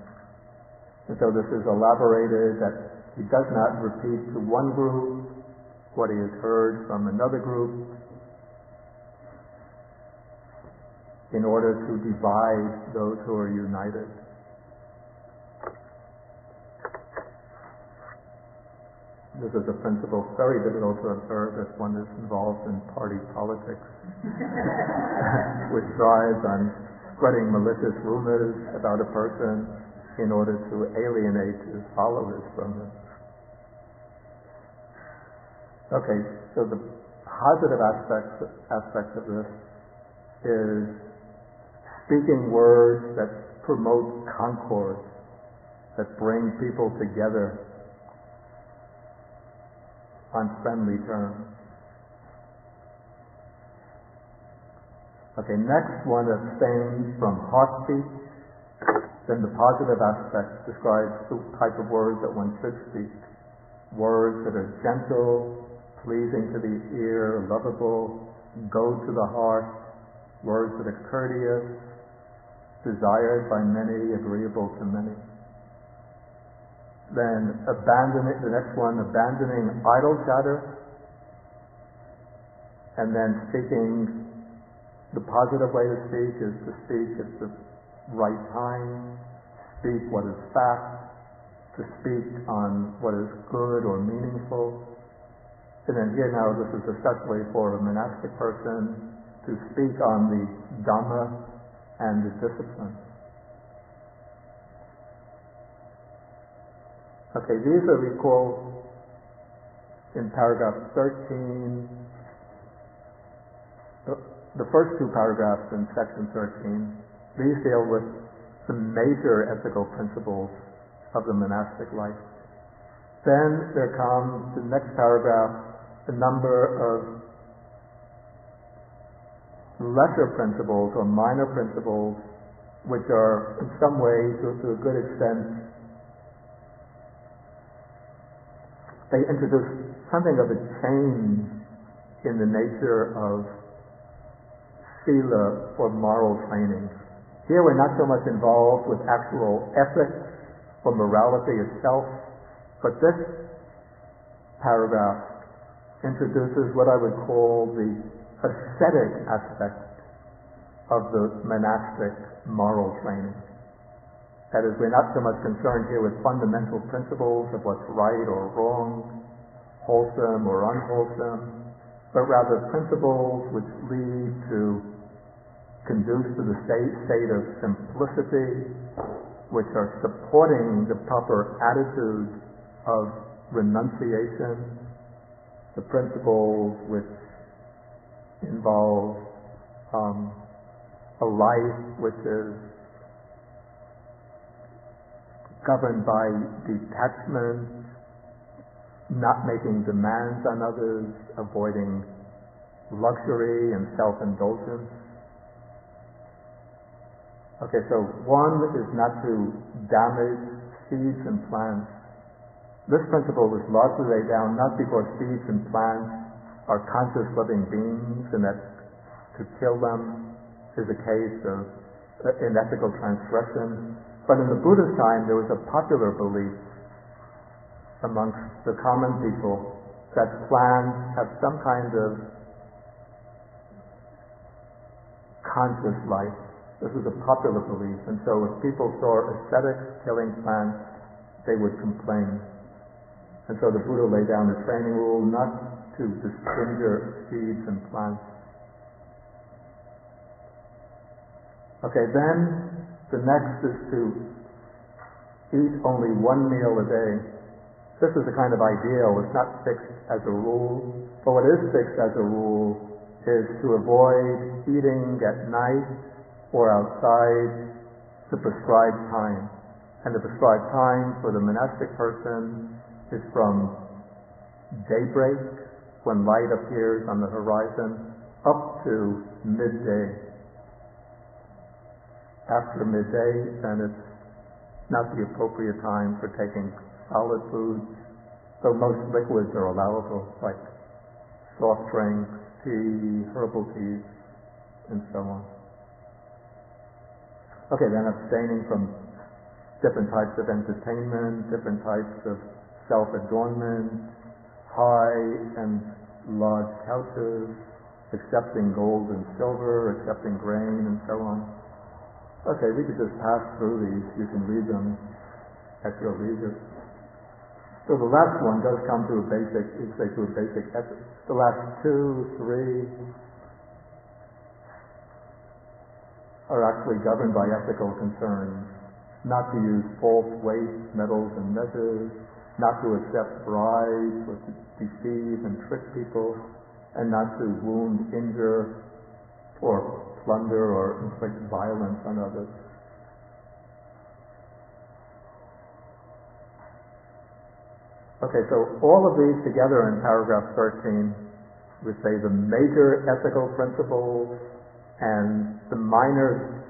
And so this is elaborated that he does not repeat to one group what he has heard from another group in order to divide those who are united. This is a principle very difficult to observe if one is involved in party politics, which thrives on spreading malicious rumors about a person in order to alienate his followers from him. Okay, so the positive aspect of this is speaking words that promote concord, that bring people together on friendly terms. Okay, next one abstains from harsh speech. Then the positive aspect describes the type of words that one should speak. Words that are gentle, pleasing to the ear, lovable, go to the heart. Words that are courteous, desired by many, agreeable to many. Then the next one, abandoning idle chatter, and then speaking, the positive way to speak is to speak at the right time, speak what is fact, to speak on what is good or meaningful. And then here now, this is especially for a monastic person, to speak on the Dharma and the discipline. Okay, these are recalled in paragraph 13. The first 2 paragraphs in section 13, these deal with the major ethical principles of the monastic life. Then there comes the next paragraph, a number of lesser principles or minor principles which are in some way, to a good extent, they introduce something of a change in the nature of sila, or moral training. Here we're not so much involved with actual ethics or morality itself, but this paragraph introduces what I would call the ascetic aspect of the monastic moral training. That is, we're not so much concerned here with fundamental principles of what's right or wrong, wholesome or unwholesome, but rather principles which lead to conduce to the state of simplicity, which are supporting the proper attitude of renunciation, the principles which involve a life which is governed by detachment, not making demands on others, avoiding luxury and self-indulgence. Okay, so one is not to damage seeds and plants. This principle was largely laid down not because seeds and plants are conscious living beings and that to kill them is a case of unethical transgression, but in the Buddha's time there was a popular belief amongst the common people that plants have some kind of conscious life. This was a popular belief, and so if people saw ascetics killing plants, they would complain. And so the Buddha laid down a training rule not to distinguish seeds and plants. Okay, then the next is to eat only one meal a day. This is a kind of ideal. It's not fixed as a rule, but what is fixed as a rule is to avoid eating at night or outside the prescribed time. And the prescribed time for the monastic person is from daybreak, when light appears on the horizon, up to midday. After midday, then it's not the appropriate time for taking solid foods, though most liquids are allowable, like soft drinks, tea, herbal teas, and so on. Okay, then abstaining from different types of entertainment, different types of self-adornment, high and large couches, accepting gold and silver, accepting grain, and so on. Okay, we could just pass through these. You can read them at your leisure. So the last one does come to a basic ethic. The last 2, 3 are actually governed by ethical concerns. Not to use false weights, metals, and measures, not to accept bribes or to deceive and trick people, and not to wound, injure, or plunder or inflict violence on others. Okay, so all of these together in paragraph 13 would say the major ethical principles and the minor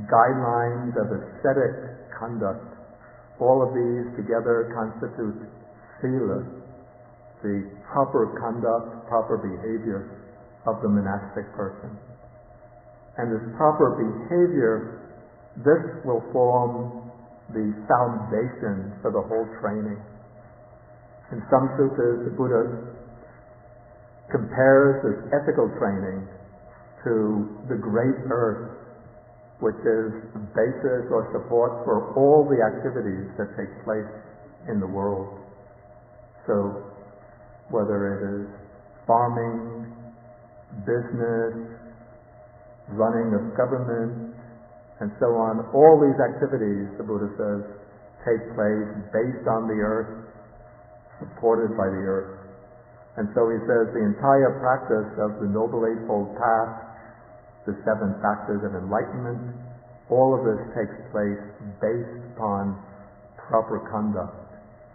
guidelines of ascetic conduct. All of these together constitute sila, the proper conduct, proper behavior of the monastic person. And this proper behavior, this will form the foundation for the whole training. In some suttas, the Buddha compares this ethical training to the great earth, which is the basis or support for all the activities that take place in the world. So, whether it is farming, business, running of government, and so on, all these activities, the Buddha says, take place based on the earth, supported by the earth. And so he says the entire practice of the Noble Eightfold Path, the 7 factors of enlightenment, all of this takes place based upon proper conduct,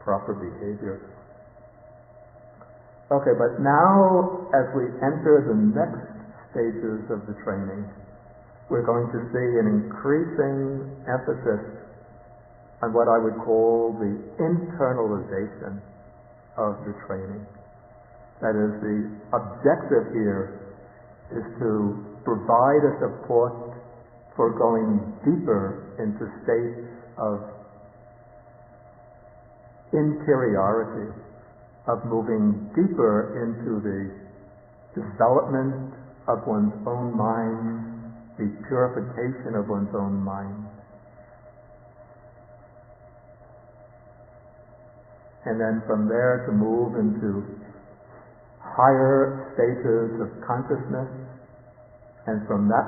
proper behavior. Okay, but now as we enter the next stages of the training, we're going to see an increasing emphasis on what I would call the internalization of the training. That is, the objective here is to provide a support for going deeper into states of interiority, of moving deeper into the development of one's own mind, the purification of one's own mind. And then from there to move into higher stages of consciousness, and from that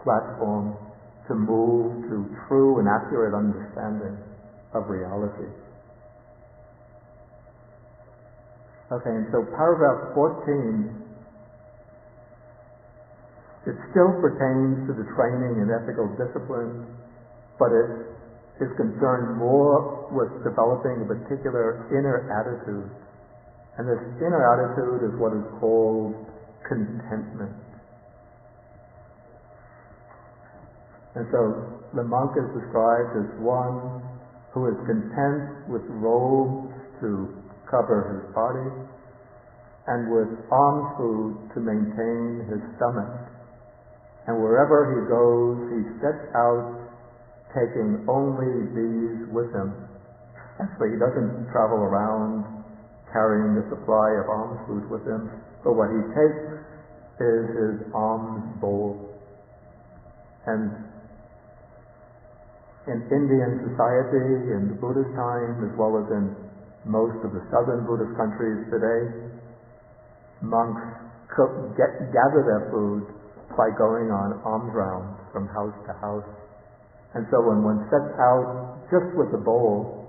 platform to move to true and accurate understanding of reality. Okay, and so paragraph 14, it still pertains to the training in ethical discipline, but it is concerned more with developing a particular inner attitude. And this inner attitude is what is called contentment. And so the monk is described as one who is content with robes to cover his body and with alms food to maintain his stomach. And wherever he goes, he sets out taking only these with him. Actually, he doesn't travel around carrying a supply of alms food with him, but what he takes is his alms bowl. And in Indian society, in the Buddha's time, as well as in most of the southern Buddhist countries today, monks gather their food by going on alms rounds from house to house. And so when one sets out just with the bowl,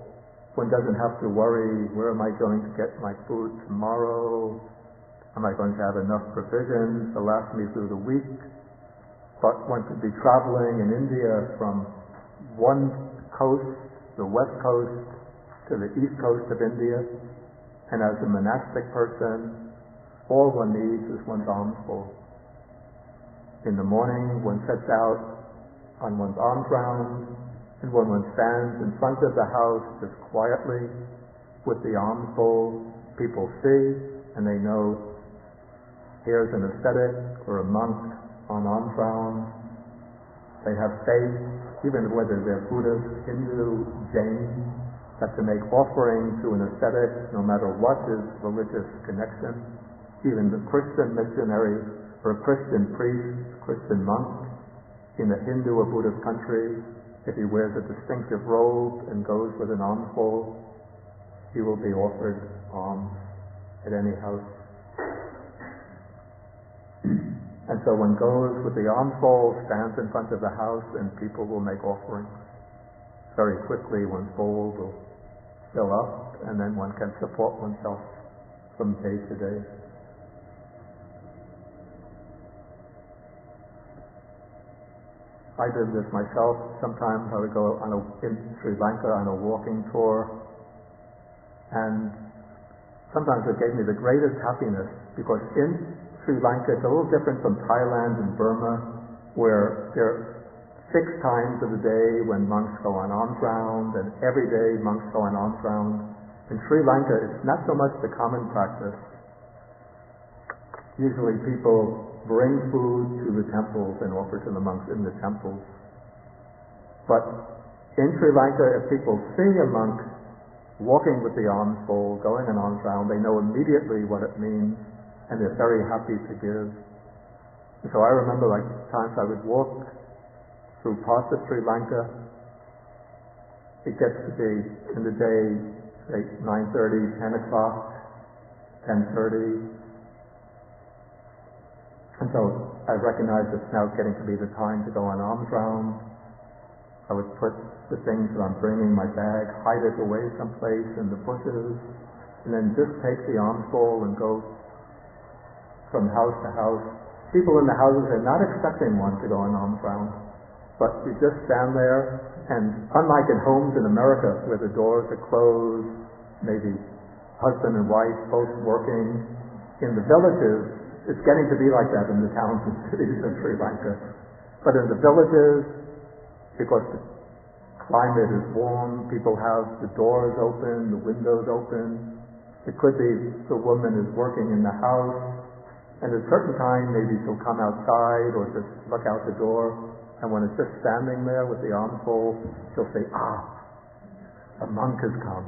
one doesn't have to worry, where am I going to get my food tomorrow? Am I going to have enough provisions to last me through the week? But one could be traveling in India from one coast, the west coast, to the east coast of India, and as a monastic person, all one needs is one's alms bowl. In the morning, one sets out on one's alms round, and when one stands in front of the house just quietly with the alms bowl, people see and they know here's an ascetic or a monk on alms round. They have faith, even whether they're Buddhist, Hindu, Jain, that to make offering to an ascetic, no matter what his religious connection, even the Christian missionary or a Christian priest, Christian monk in a Hindu or Buddhist country, if he wears a distinctive robe and goes with an alms bowl, he will be offered alms at any house. And so one goes with the alms bowl, stands in front of the house, and people will make offerings. Very quickly, one's bowl will fill up, and then one can support oneself from day to day. I did this myself. Sometimes I would go in Sri Lanka on a walking tour, and sometimes it gave me the greatest happiness, because in Sri Lanka it's a little different from Thailand and Burma, where there are 6 times of the day when monks go on alms round, and every day monks go on alms round. In Sri Lanka it's not so much the common practice. Usually people bring food to the temples and offer to the monks in the temples. But in Sri Lanka, if people see a monk walking with the alms bowl, going an alms round, they know immediately what it means, and they're very happy to give. And so I remember like times I would walk through parts of Sri Lanka. It gets to be in the day, say 9:30, 10 o'clock, 10:30. And so I recognize it's now getting to be the time to go on alms round. I would put the things that I'm bringing in my bag, hide it away someplace in the bushes, and then just take the alms bowl and go from house to house. People in the houses are not expecting one to go on alms round, but you just stand there, and unlike in homes in America where the doors are closed, maybe husband and wife both working, in the villages it's getting to be like that in the towns and cities of Sri Lanka. But in the villages, because the climate is warm, people have the doors open, the windows open. It could be the woman is working in the house, and at a certain time maybe she'll come outside or just look out the door, and when it's just standing there with the arms full, she'll say, a monk has come.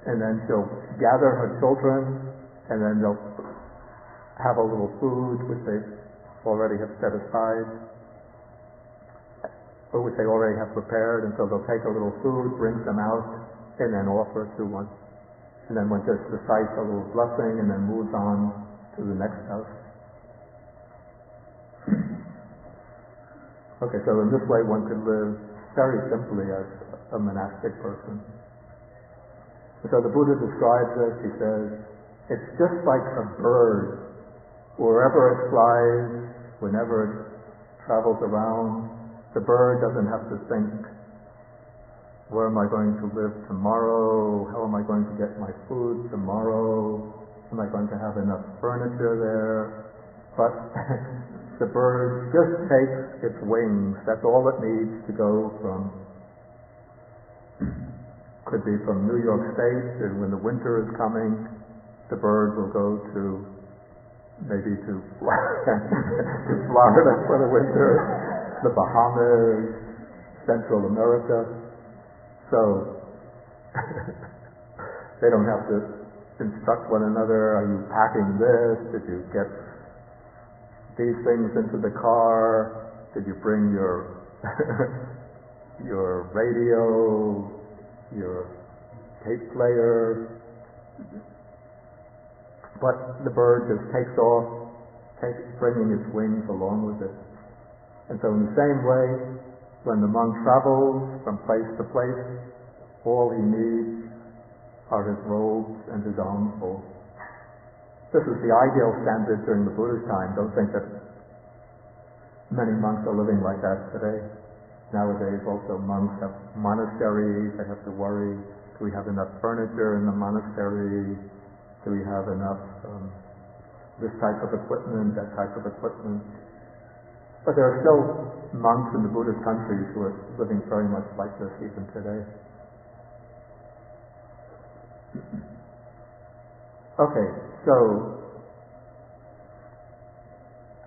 And then she'll gather her children, and then they'll have a little food which they already have set aside, or which they already have prepared, and so they'll take a little food, bring them out, and then offer it to one. And then one just recites a little blessing and then moves on to the next house. Okay, so in this way one could live very simply as a monastic person. And so the Buddha describes this, he says, it's just like a bird. Wherever it flies, whenever it travels around, the bird doesn't have to think, where am I going to live tomorrow? How am I going to get my food tomorrow? Am I going to have enough furniture there? But the bird just takes its wings. That's all it needs to go from, could be from New York State, and when the winter is coming, the bird will go to, maybe to Florida for the winter, the Bahamas, Central America. So they don't have to instruct one another, are you packing this? Did you get these things into the car? Did you bring your your radio, your tape player? But the bird just takes off, bringing its wings along with it. And so in the same way, when the monk travels from place to place, all he needs are his robes and his arms full. This is the ideal standard during the Buddha's time. Don't think that many monks are living like that today. Nowadays also monks have monasteries, they have to worry, do we have enough furniture in the monastery? Do we have enough this type of equipment, that type of equipment? But there are still monks in the Buddhist countries who are living very much like this even today. Okay, so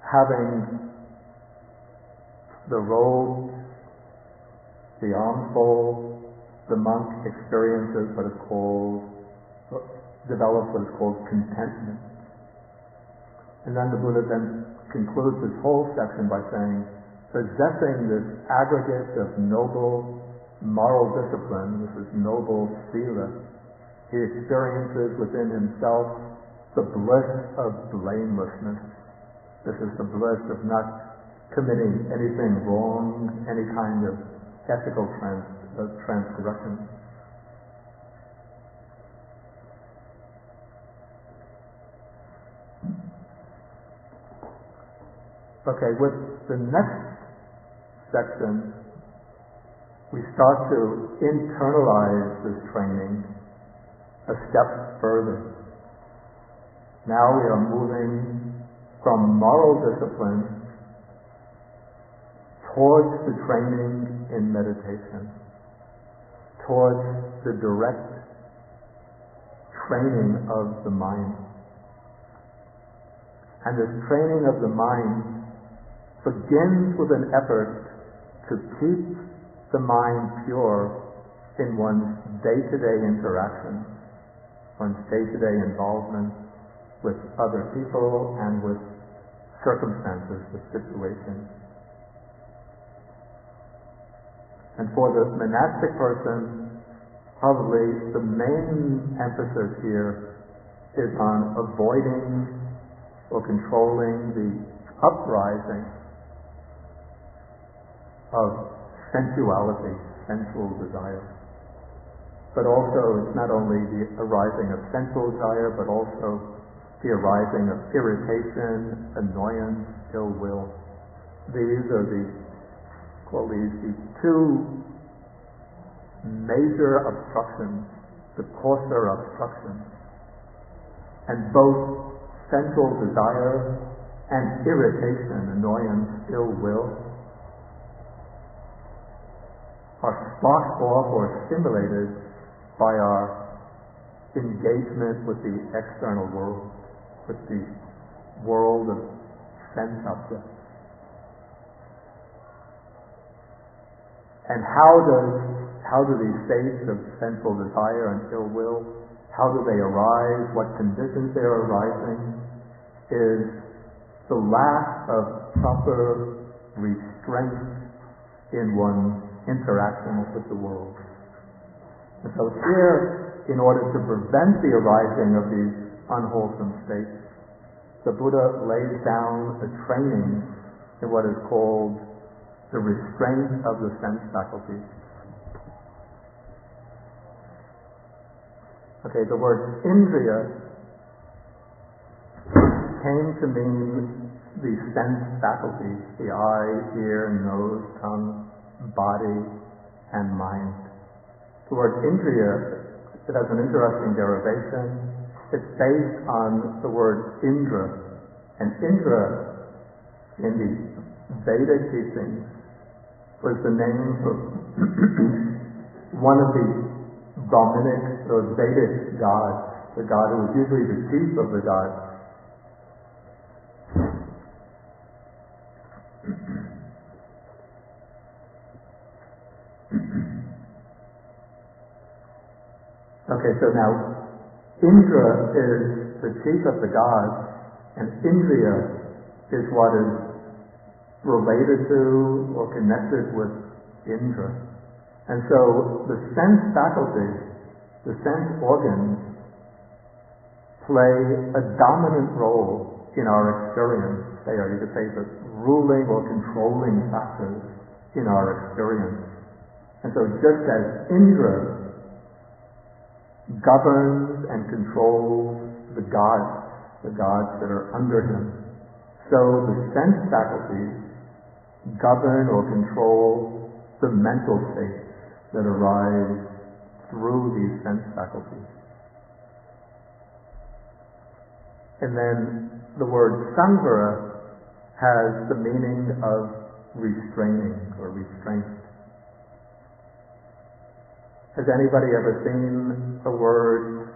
having the robes, the armful, the monk experiences develops what is called contentment. And then the Buddha then concludes this whole section by saying, possessing this aggregate of noble moral discipline, this is noble sila, he experiences within himself the bliss of blamelessness. This is the bliss of not committing anything wrong, any kind of ethical transgression. Okay, with the next section, we start to internalize this training a step further. Now we are moving from moral discipline towards the training in meditation, towards the direct training of the mind. And this training of the mind begins with an effort to keep the mind pure in one's day-to-day interaction, one's day-to-day involvement with other people and with circumstances, with situations. And for the monastic person, probably the main emphasis here is on avoiding or controlling the uprising of sensuality, sensual desire. But also, it's not only the arising of sensual desire, but also the arising of irritation, annoyance, ill will. These are the two major obstructions, the coarser obstructions. And both sensual desire and irritation, annoyance, ill will are sparked off or stimulated by our engagement with the external world, with the world of sense objects. And how do these states of sensual desire and ill will, how do they arise, what conditions they are arising, is the lack of proper restraint in one's interactions with the world. And so here, in order to prevent the arising of these unwholesome states, the Buddha lays down a training in what is called the restraint of the sense faculties. Okay, the word indriya came to mean the sense faculties, the eye, ear, nose, tongue, body, and mind. The word indriya, it has an interesting derivation. It's based on the word indra. And indra, in the Vedic teachings, was the name for one of the Brahminic or Vedic gods, the god who was usually the chief of the gods. Okay, so now Indra is the chief of the gods, and Indriya is what is related to or connected with Indra. And so the sense faculties, the sense organs, play a dominant role in our experience. They are, you could say, the ruling or controlling factors in our experience. And so just as Indra governs and controls the gods that are under him, so the sense faculties govern or control the mental states that arise through these sense faculties. And then the word samvara has the meaning of restraining or restraint. Has anybody ever seen a word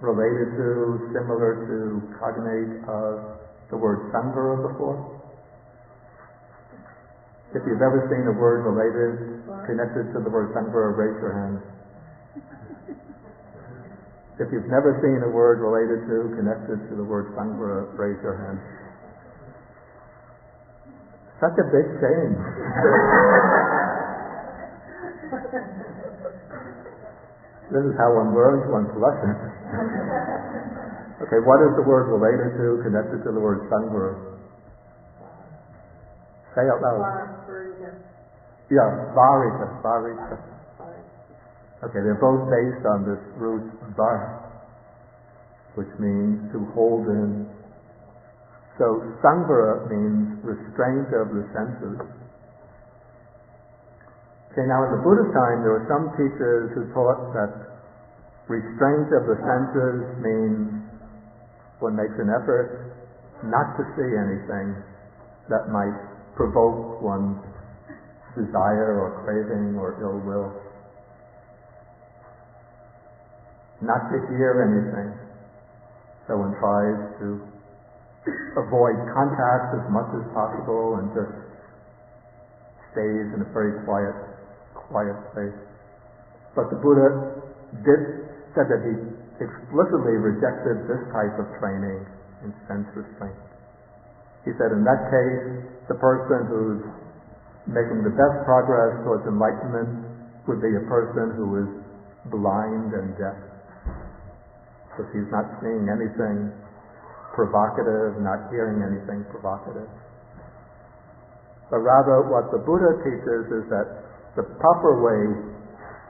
related to, similar to, cognate of the word samvara before? If you've ever seen a word related, connected to the word samvara, raise your hand. If you've never seen a word related to, connected to the word samvara, raise your hand. Such a big change. This is how one learns one's lesson. Okay, what is the word related to, connected to the word samvara? Say out loud. Yeah, varita. Okay, they're both based on this root var, which means to hold in. So samvara means restraint of the senses. Okay, now in the Buddha's time, there were some teachers who taught that restraint of the senses means one makes an effort not to see anything that might provoke one's desire or craving or ill will. Not to hear anything. So one tries to avoid contact as much as possible and just stays in a very quiet place. But the Buddha said that he explicitly rejected this type of training in sense restraint. He said in that case, the person who's making the best progress towards enlightenment would be a person who is blind and deaf. Because he's not seeing anything provocative, not hearing anything provocative. But rather what the Buddha teaches is that the proper way,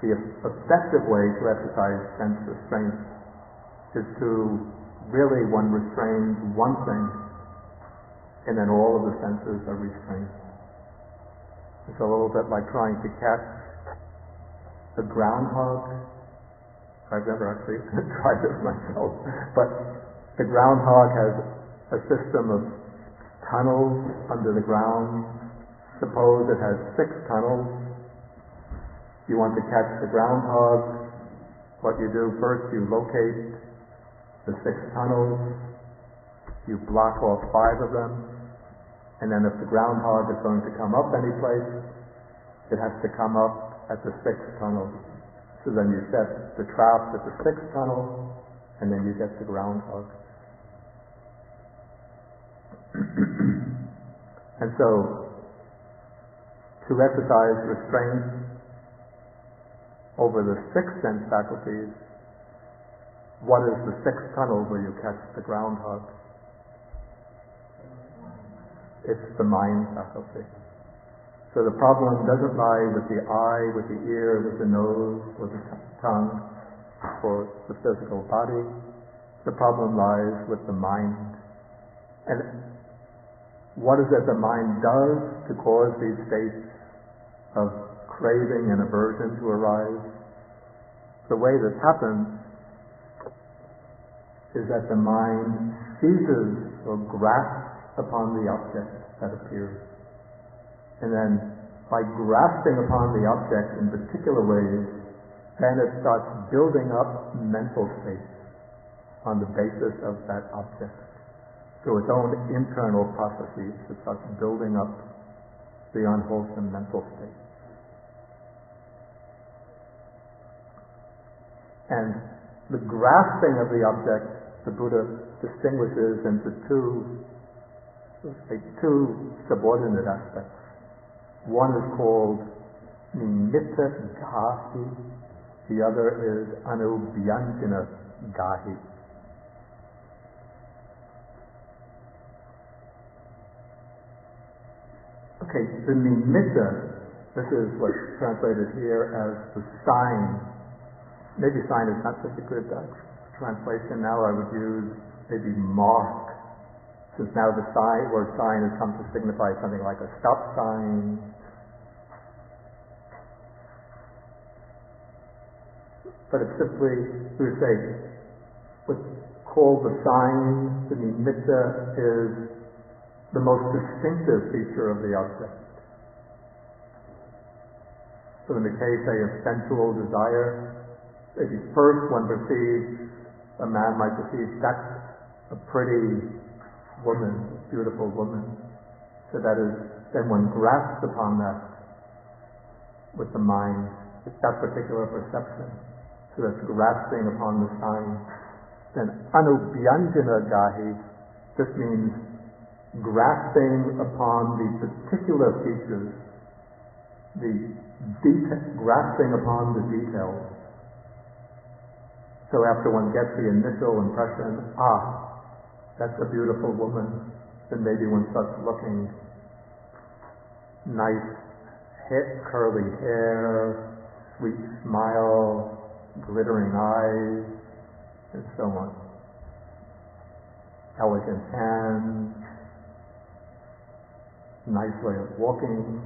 the effective way to exercise sense restraint is to really one restrains one thing and then all of the senses are restrained. It's a little bit like trying to catch a groundhog. I've never actually tried this myself, but the groundhog has a system of tunnels under the ground. Suppose it has 6 tunnels. You want to catch the groundhog, what you do first, you locate the 6 tunnels, you block off 5 of them, and then if the groundhog is going to come up any place, it has to come up at the 6th tunnel. So then you set the trap at the 6th tunnel, and then you get the groundhog. And so, to exercise restraint over the 6 sense faculties, what is the 6th tunnel where you catch the groundhog? It's the mind faculty. So the problem doesn't lie with the eye, with the ear, with the nose, with the tongue, or the physical body. The problem lies with the mind. And what is it the mind does to cause these states of craving and aversion to arise? The way this happens is that the mind seizes or grasps upon the object that appears. And then by grasping upon the object in particular ways, then it starts building up mental states on the basis of that object. Through its own internal processes, it starts building up the unwholesome mental state. And the grasping of the object, the Buddha distinguishes into two subordinate aspects. One is called nimitta gahi, the other is anubhyanjana gahi. Okay, the nimitta, this is what's translated here as the sign. Maybe sign is not such a good translation. Now I would use maybe mark, since now the word sign has come to signify something like a stop sign. But it's simply, we would say, what's called the sign, the nimitta, is the most distinctive feature of the object. So in the case, say, of sensual desire, maybe first one perceives, a man might perceive, that's a pretty woman, beautiful woman. So that is, then one grasps upon that with the mind, with that particular perception. So that's grasping upon the sign. Then anubhyanjana gahi, this means grasping upon the particular features, grasping upon the details. So after one gets the initial impression, that's a beautiful woman, then maybe one starts looking, nice curly hair, sweet smile, glittering eyes, and so on. Elegant hands, nice way of walking.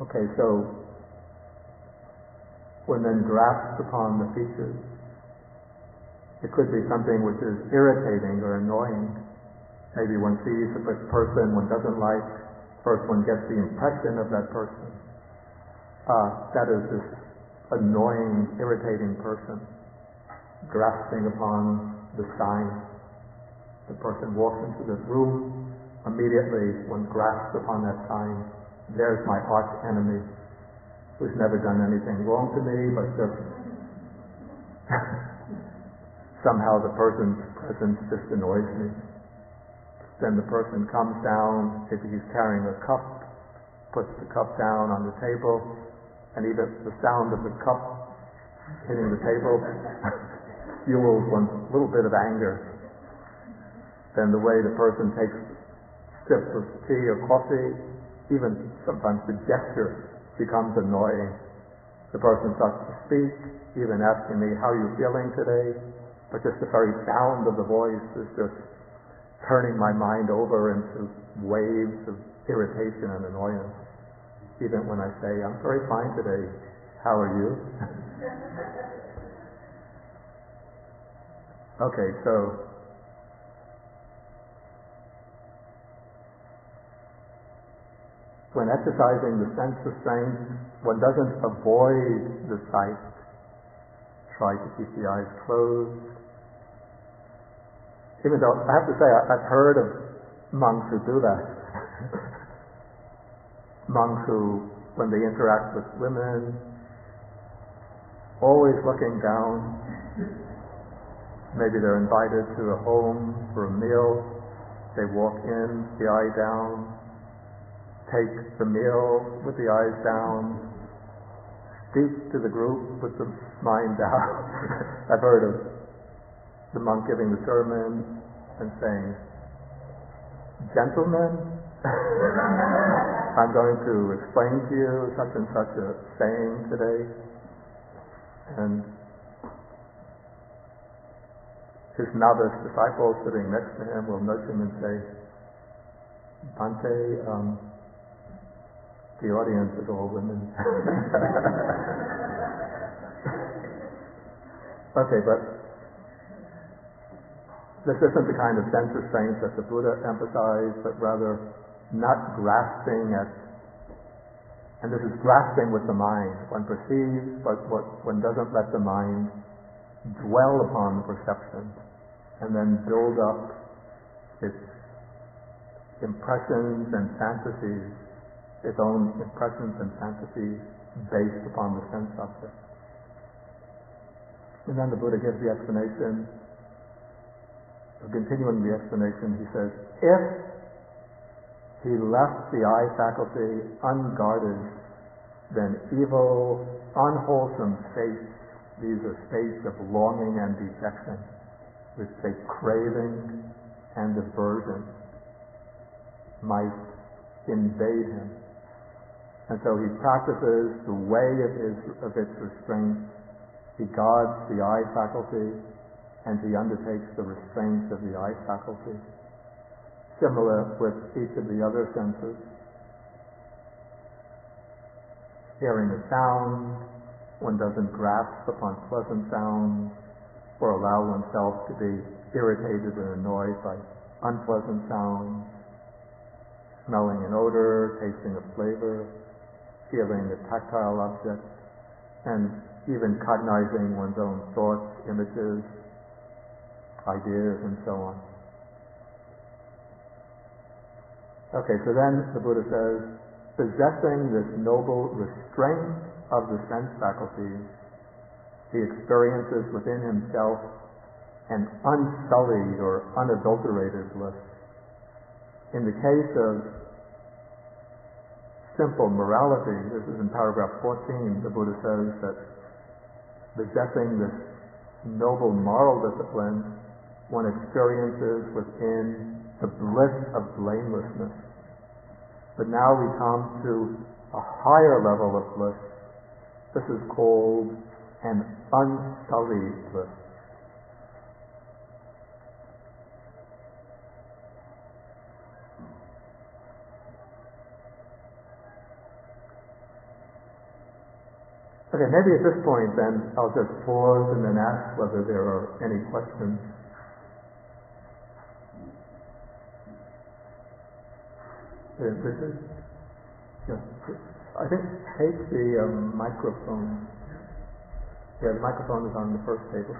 Okay, so one then grasps upon the features. It could be something which is irritating or annoying. Maybe one sees a person one doesn't like, first one gets the impression of that person. That is this annoying, irritating person, grasping upon the sign. The person walks into this room, immediately one grasps upon that sign. There's my arch enemy, who's never done anything wrong to me, but just somehow the person's presence just annoys me. Then the person comes down, if he's carrying a cup, puts the cup down on the table, and even the sound of the cup hitting the table fuels one little bit of anger. Then the way the person takes sips of tea or coffee, even sometimes the gesture becomes annoying. The person starts to speak, even asking me, how are you feeling today? But just the very sound of the voice is just turning my mind over into waves of irritation and annoyance. Even when I say, I'm very fine today, how are you? Okay, so when exercising the sense restraint, one doesn't avoid the sight, try to keep the eyes closed. Even though, I have to say, I've heard of monks who do that. Monks who, when they interact with women, always looking down. Maybe they're invited to a home for a meal. They walk in, the eye down, take the meal with the eyes down, speak to the group with the mind down. I've heard of the monk giving the sermon and saying, "Gentlemen, I'm going to explain to you such and such a saying today." And his novice disciple sitting next to him will nudge him and say, "Bhante, the audience is all women." Okay, but this isn't the kind of sense restraint that the Buddha emphasized, but rather not grasping at, and this is grasping with the mind. One perceives, but one doesn't let the mind dwell upon the perception and then build up its impressions and fantasies, its own impressions and fantasies based upon the sense object. And then the Buddha gives the explanation. Continuing the explanation, he says, if he left the eye faculty unguarded, then evil, unwholesome states, these are states of longing and dejection, which say craving and aversion, might invade him. And so he practices the way of its restraint. He guards the eye faculty, and he undertakes the restraints of the eye faculty. Similar with each of the other senses. Hearing a sound, one doesn't grasp upon pleasant sounds or allow oneself to be irritated and annoyed by unpleasant sounds. Smelling an odor, tasting a flavor, feeling a tactile object, and even cognizing one's own thoughts, images, ideas, and so on. Okay, so then the Buddha says, possessing this noble restraint of the sense faculties, he experiences within himself an unsullied or unadulterated bliss. In the case of simple morality, this is in paragraph 14, the Buddha says that possessing this noble moral discipline, one experiences within the bliss of blamelessness. But now we come to a higher level of bliss. This is called an unsullied bliss. Okay, maybe at this point then I'll just pause and then ask whether there are any questions. Richard? Yeah. I think take the microphone. Yeah, the microphone is on the first table.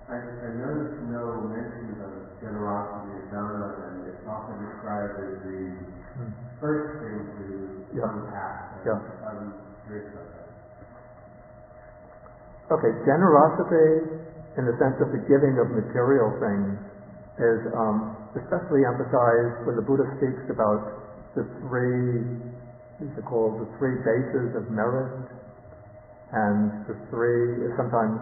I noticed no mention of generosity or Dharma, and it's often described as the first thing to unpack. I'm curious about that. Okay, generosity in the sense of the giving of material things is especially emphasized when the Buddha speaks about the three, these are called the three bases of merit, and the three, sometimes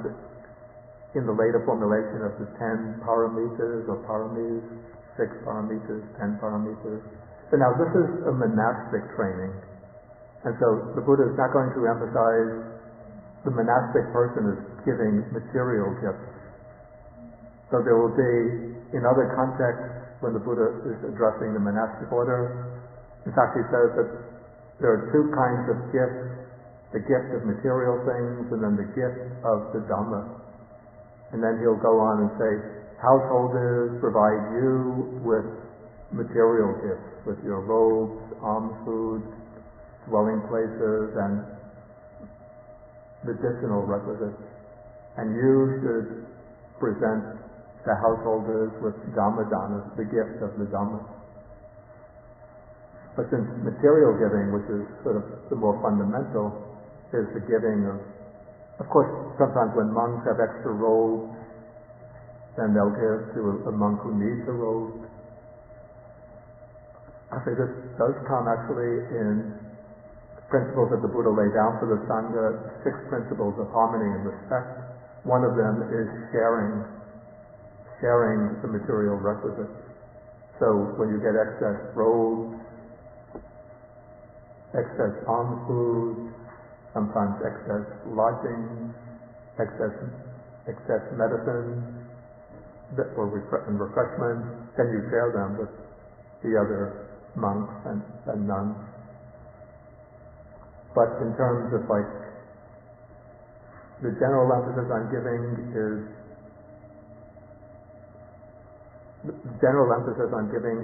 in the later formulation of the 10 paramitas or paramis, 6 paramitas, 10 paramitas. So now this is a monastic training, and so the Buddha is not going to emphasize the monastic person as giving material gifts. So there will be, in other contexts, when the Buddha is addressing the monastic order. In fact, he says that there are two kinds of gifts, the gift of material things and then the gift of the Dhamma. And then he'll go on and say, householders provide you with material gifts, with your robes, alms foods, dwelling places, and medicinal requisites. And you should present the householders with Dhamma danas, the gift of the Dhamma. But since material giving, which is sort of the more fundamental, is the giving of course, sometimes when monks have extra robes, then they'll give to a monk who needs a robe. I say this does come actually in principles that the Buddha laid down for the Sangha, 6 principles of harmony and respect. One of them is sharing the material requisites. So when you get excess robes, excess alms food, sometimes excess lodging, excess medicine, or refreshments, then you share them with the other monks and nuns. But in terms of the general emphasis on giving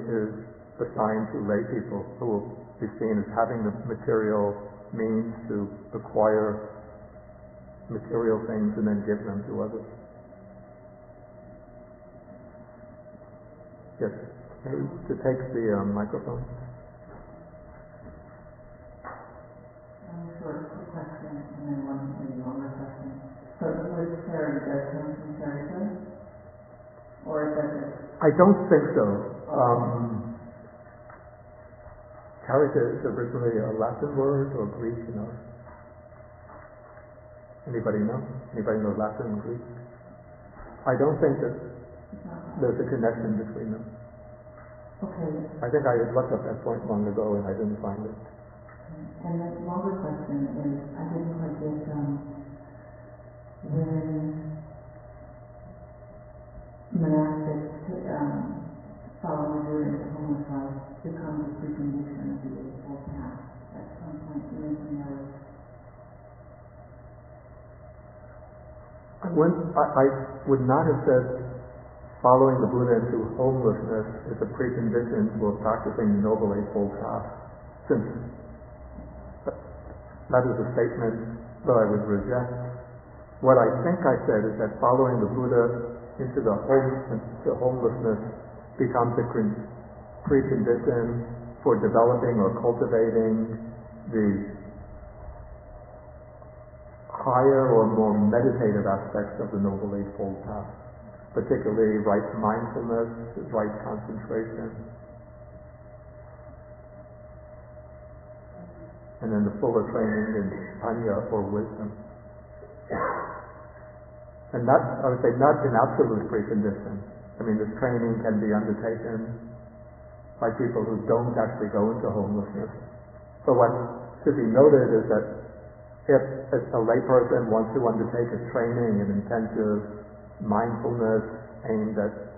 is assigned to lay people who will be seen as having the material means to acquire material things and then give them to others. Yes, to take the microphone. Short question and then one maybe longer question. So the word charity does come from charity, or does it? I don't think so. Charity is originally a Latin word or Greek, Anybody know? Anybody know Latin and Greek? I don't think that there's a connection between them. Okay. I think I had looked up that point long ago and I didn't find it. And the longer question is, I didn't quite get when monastics following the Buddha into homeless life becomes a precondition of the Eightfold Path. At some point you mentioned there was... I would not have said following the Buddha into homelessness is a precondition for practicing the Noble Eightfold Path, since that is a statement that I would reject. What I think I said is that following the Buddha into homelessness becomes a precondition for developing or cultivating the higher or more meditative aspects of the Noble Eightfold Path, particularly right mindfulness, right concentration, and then the fuller training in panya or wisdom. And that, I would say, not an absolute precondition. I mean, this training can be undertaken by people who don't actually go into homelessness. But what should be noted is that if a layperson wants to undertake a training in intensive mindfulness aimed at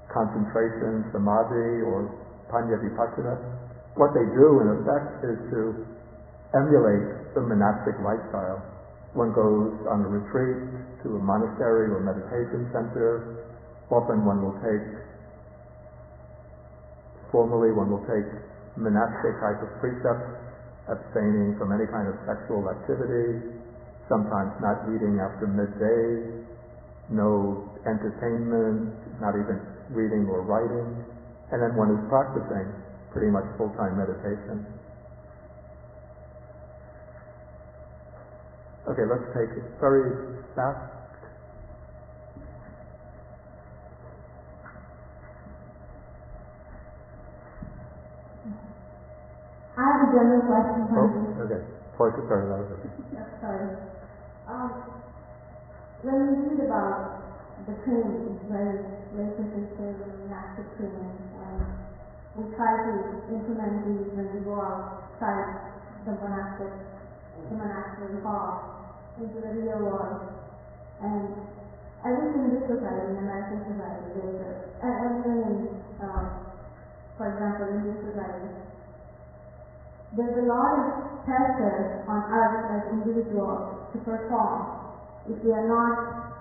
concentration, samadhi, or panya vipassana, what they do in effect is to emulate the monastic lifestyle. One goes on a retreat to a monastery or meditation center. Often one will take monastic type of precepts, abstaining from any kind of sexual activity, sometimes not eating after midday, no entertainment, not even reading or writing, and then one is practicing pretty much full-time meditation. Okay, let's take it very fast. I have a general question for you. Okay. Sorry, that was it. Sorry. When we read about the training, various layperson training, monastic training, and we try to implement these when we go outside the monastic path into the real world. And at least in this society, in American society, and even in there's a lot of pressure on us as individuals to perform. If we are not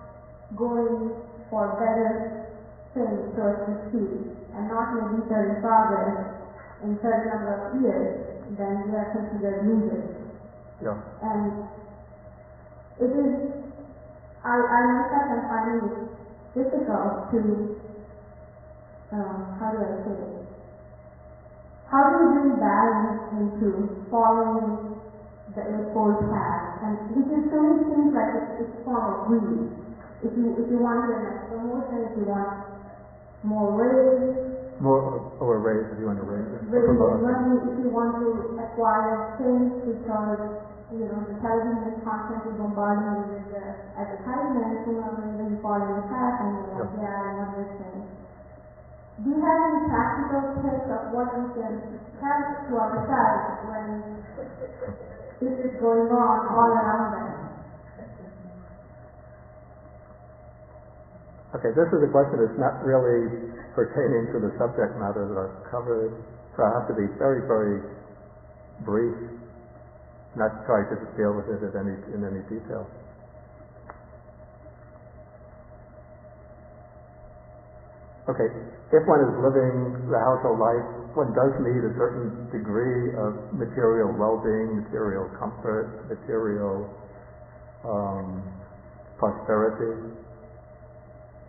going for better things, so to speak, and not making certain progress in certain number of years, then we are considered losers. Yeah. And it is, I myself am finding it difficult to, how do I say it? How do you bring balance into following the Eightfold Path? And because to me it seems like it's form of greed. If you want the next promotion, if you want more raise, or raise if you want to raise it. Raise money, if you want to acquire things because the television is constantly bombarding you with the advertisements, sooner or later you fall in the path and you're like, I want this thing. Do you have any practical tips of what we can tell to ourselves when this is going on all around us? Okay, this is a question that's not really pertaining to the subject matter that I've covered, so I have to be very, very brief, not try to deal with it in any detail. Okay, if one is living the household life, one does need a certain degree of material well-being, material comfort, material prosperity.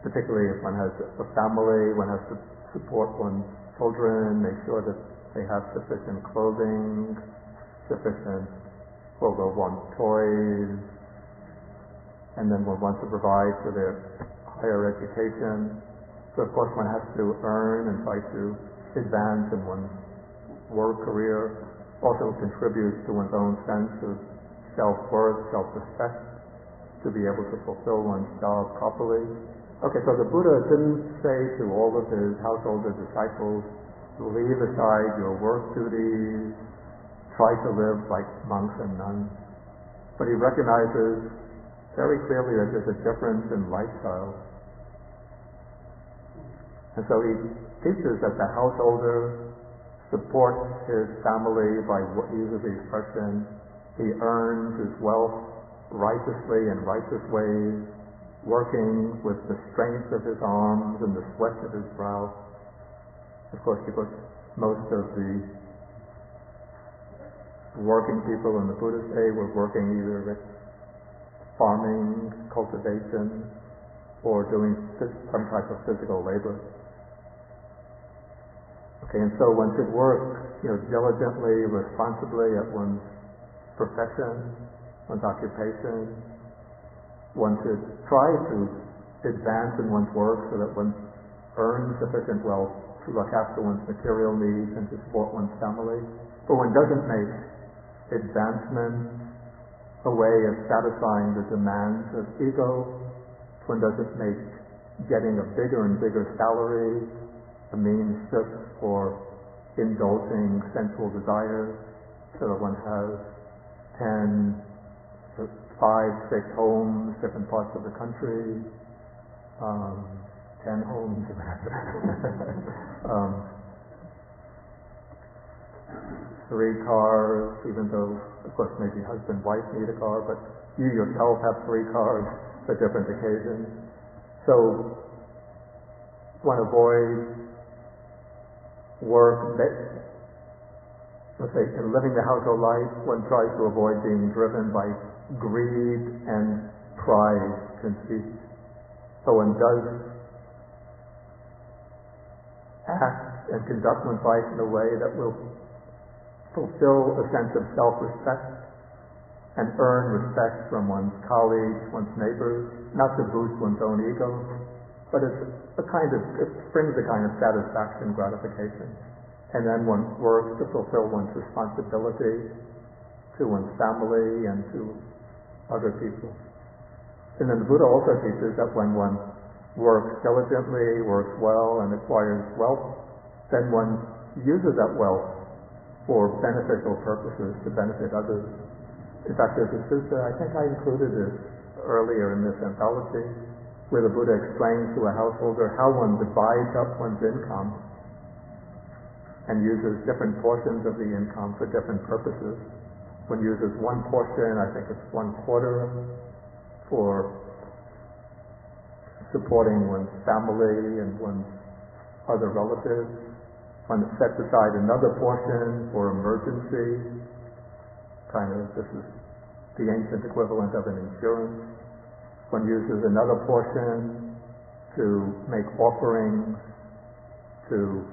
Particularly if one has a family, one has to support one's children, make sure that they have sufficient clothing, sufficient well-worn toys, and then one wants to provide for their higher education. So of course one has to earn and try to advance in one's work career, also contribute to one's own sense of self-worth, self-respect, to be able to fulfill one's job properly. Okay, so the Buddha didn't say to all of his household disciples, leave aside your work duties, try to live like monks and nuns. But he recognizes very clearly that there's a difference in lifestyle. And so he teaches that the householder supports his family by what uses the expression, he earns his wealth righteously in righteous ways, working with the strength of his arms and the sweat of his brow. Of course, because most of the working people in the Buddhist day were working either at farming, cultivation, or doing some type of physical labor. Okay, and so one should work, diligently, responsibly at one's profession, one's occupation. One should try to advance in one's work so that one earns sufficient wealth to look after one's material needs and to support one's family. But one doesn't make advancement a way of satisfying the demands of ego. One doesn't make getting a bigger and bigger salary a means just for indulging sensual desires, so that one has 10, 5, 6 homes, different parts of the country, 10 homes, 3 cars, even though, of course, maybe husband, wife need a car, but you yourself have 3 cars for different occasions. So one avoids work, let's say, in living the household life, one tries to avoid being driven by greed and pride, conceit. So one does act and conduct one's life in a way that will fulfill a sense of self-respect and earn respect from one's colleagues, one's neighbors, not to boost one's own ego, but it brings a kind of satisfaction, gratification. And then one works to fulfill one's responsibility to one's family and to other people. And then the Buddha also teaches that when one works diligently, works well, and acquires wealth, then one uses that wealth for beneficial purposes to benefit others. In fact, there's a sutta, I think I included it earlier in this anthology, where the Buddha explains to a householder how one divides up one's income and uses different portions of the income for different purposes. One uses one portion, I think it's 1/4, for supporting one's family and one's other relatives. One sets aside another portion for emergency, this is the ancient equivalent of an insurance. One uses another portion to make offerings to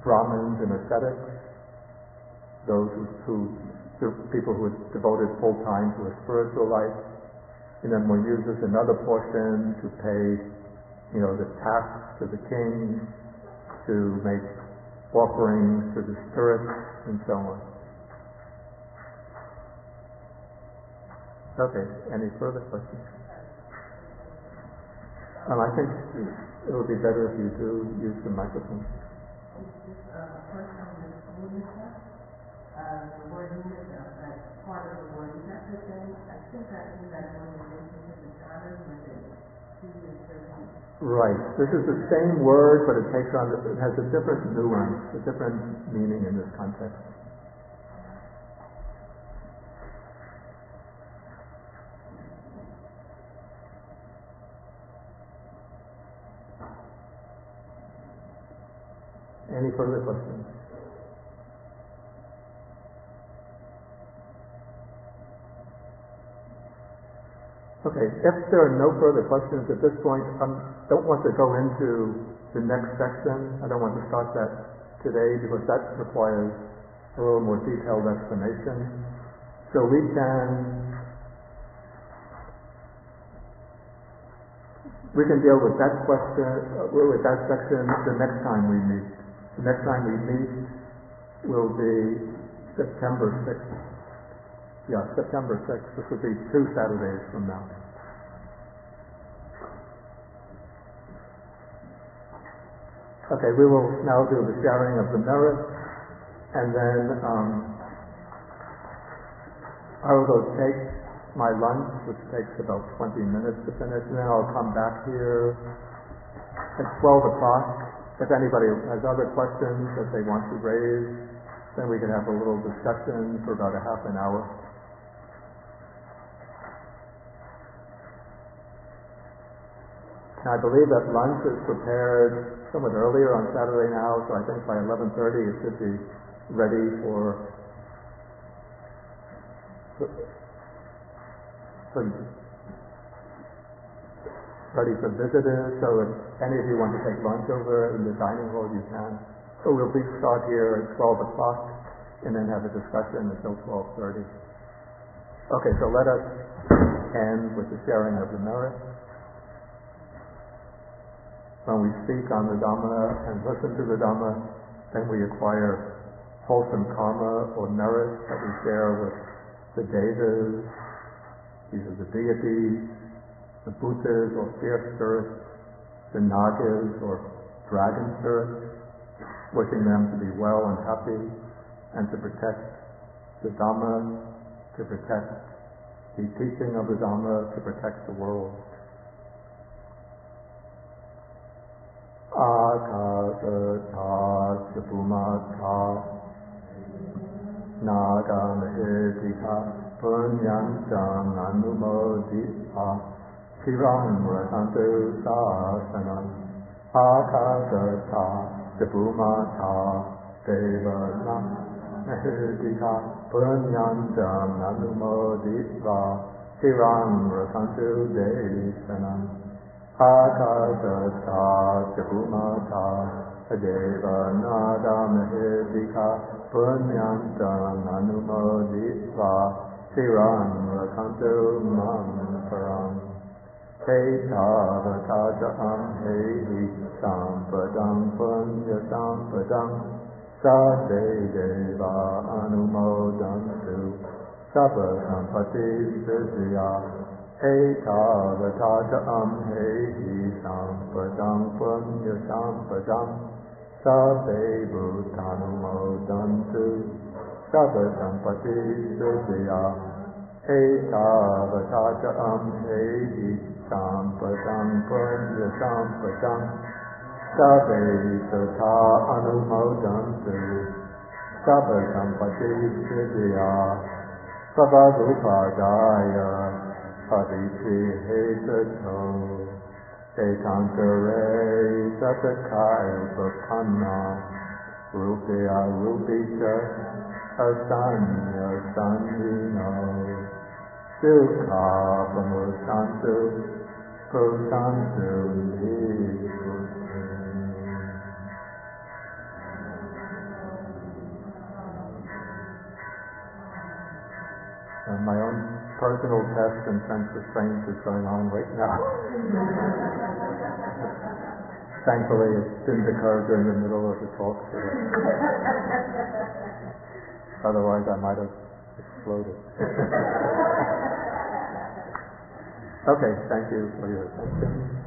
Brahmins and ascetics, those people who are devoted full time to a spiritual life. And then one uses another portion to pay, the tax to the king, to make offerings to the spirits, and so on. Okay, any further questions? I think it would be better if you do use the microphone. First on the word unisa, that part of the word, is that the same? I think I see that one in relationship to Canon with the previous version. Right. This is the same word, but it has a different nuance, a different meaning in this context. Any further questions? Okay, if there are no further questions at this point, I don't want to go into the next section. I don't want to start that today because that requires a little more detailed explanation. So we can deal with that question, with that section the next time we meet. The next time we meet will be September 6th. Yeah, September 6th. This will be 2 Saturdays from now. Okay, we will now do the sharing of the merits, and then I will go take my lunch, which takes about 20 minutes to finish, and then I'll come back here at 12 o'clock. If anybody has other questions that they want to raise, then we can have a little discussion for about a half an hour. Now, I believe that lunch is prepared somewhat earlier on Saturday now, so I think by 11:30 it should be ready for visitors. So if any of you want to take lunch over in the dining hall, you can. So we'll start here at 12 o'clock and then have a discussion until 12:30. Okay, so let us end with the sharing of the merits. When we speak on the Dhamma and listen to the Dhamma, then we acquire wholesome karma or merit that we share with the devas, these are the deities, the bhutas or fierce spirits, the nagas or dragon spirits, wishing them to be well and happy and to protect the Dhamma, to protect the teaching of the Dhamma, to protect the world. Akasata Sabumata Nagamahedika Punyantam Anumodita Sivam Ratantu Sasanam Akasata Sabumata Devana Mahedika Punyantam Anumodita Sivam Ratantu Desanam Akasata Sabumata Deva Nada Mahedika Punyantam Anumoditva Siram Rakantu Manparam Ketavataja Hehi Sampadam Punya Sampadam Sade Deva Anumodantu Sabha Sampati Siddhya Etavataja Hehi Sampadam Punya Sampadam Sabbe Bhutanumodantu Sabba Sampati Siddhya Etavataja Hehi Sampadam Punya Sampadam Sabbe Sutta Anumodantu Sabba Sampati Siddhya Sabba Rupadaya Paditi Hetato Ekantare Satakaya Vapanna Rupya Rupita Asanya Sandhino Sukha Pamusantu Pusantu my own personal test in sense restraint is going on right now. Thankfully, it didn't occur during the middle of the talk. So otherwise, I might have exploded. Okay, thank you for your attention.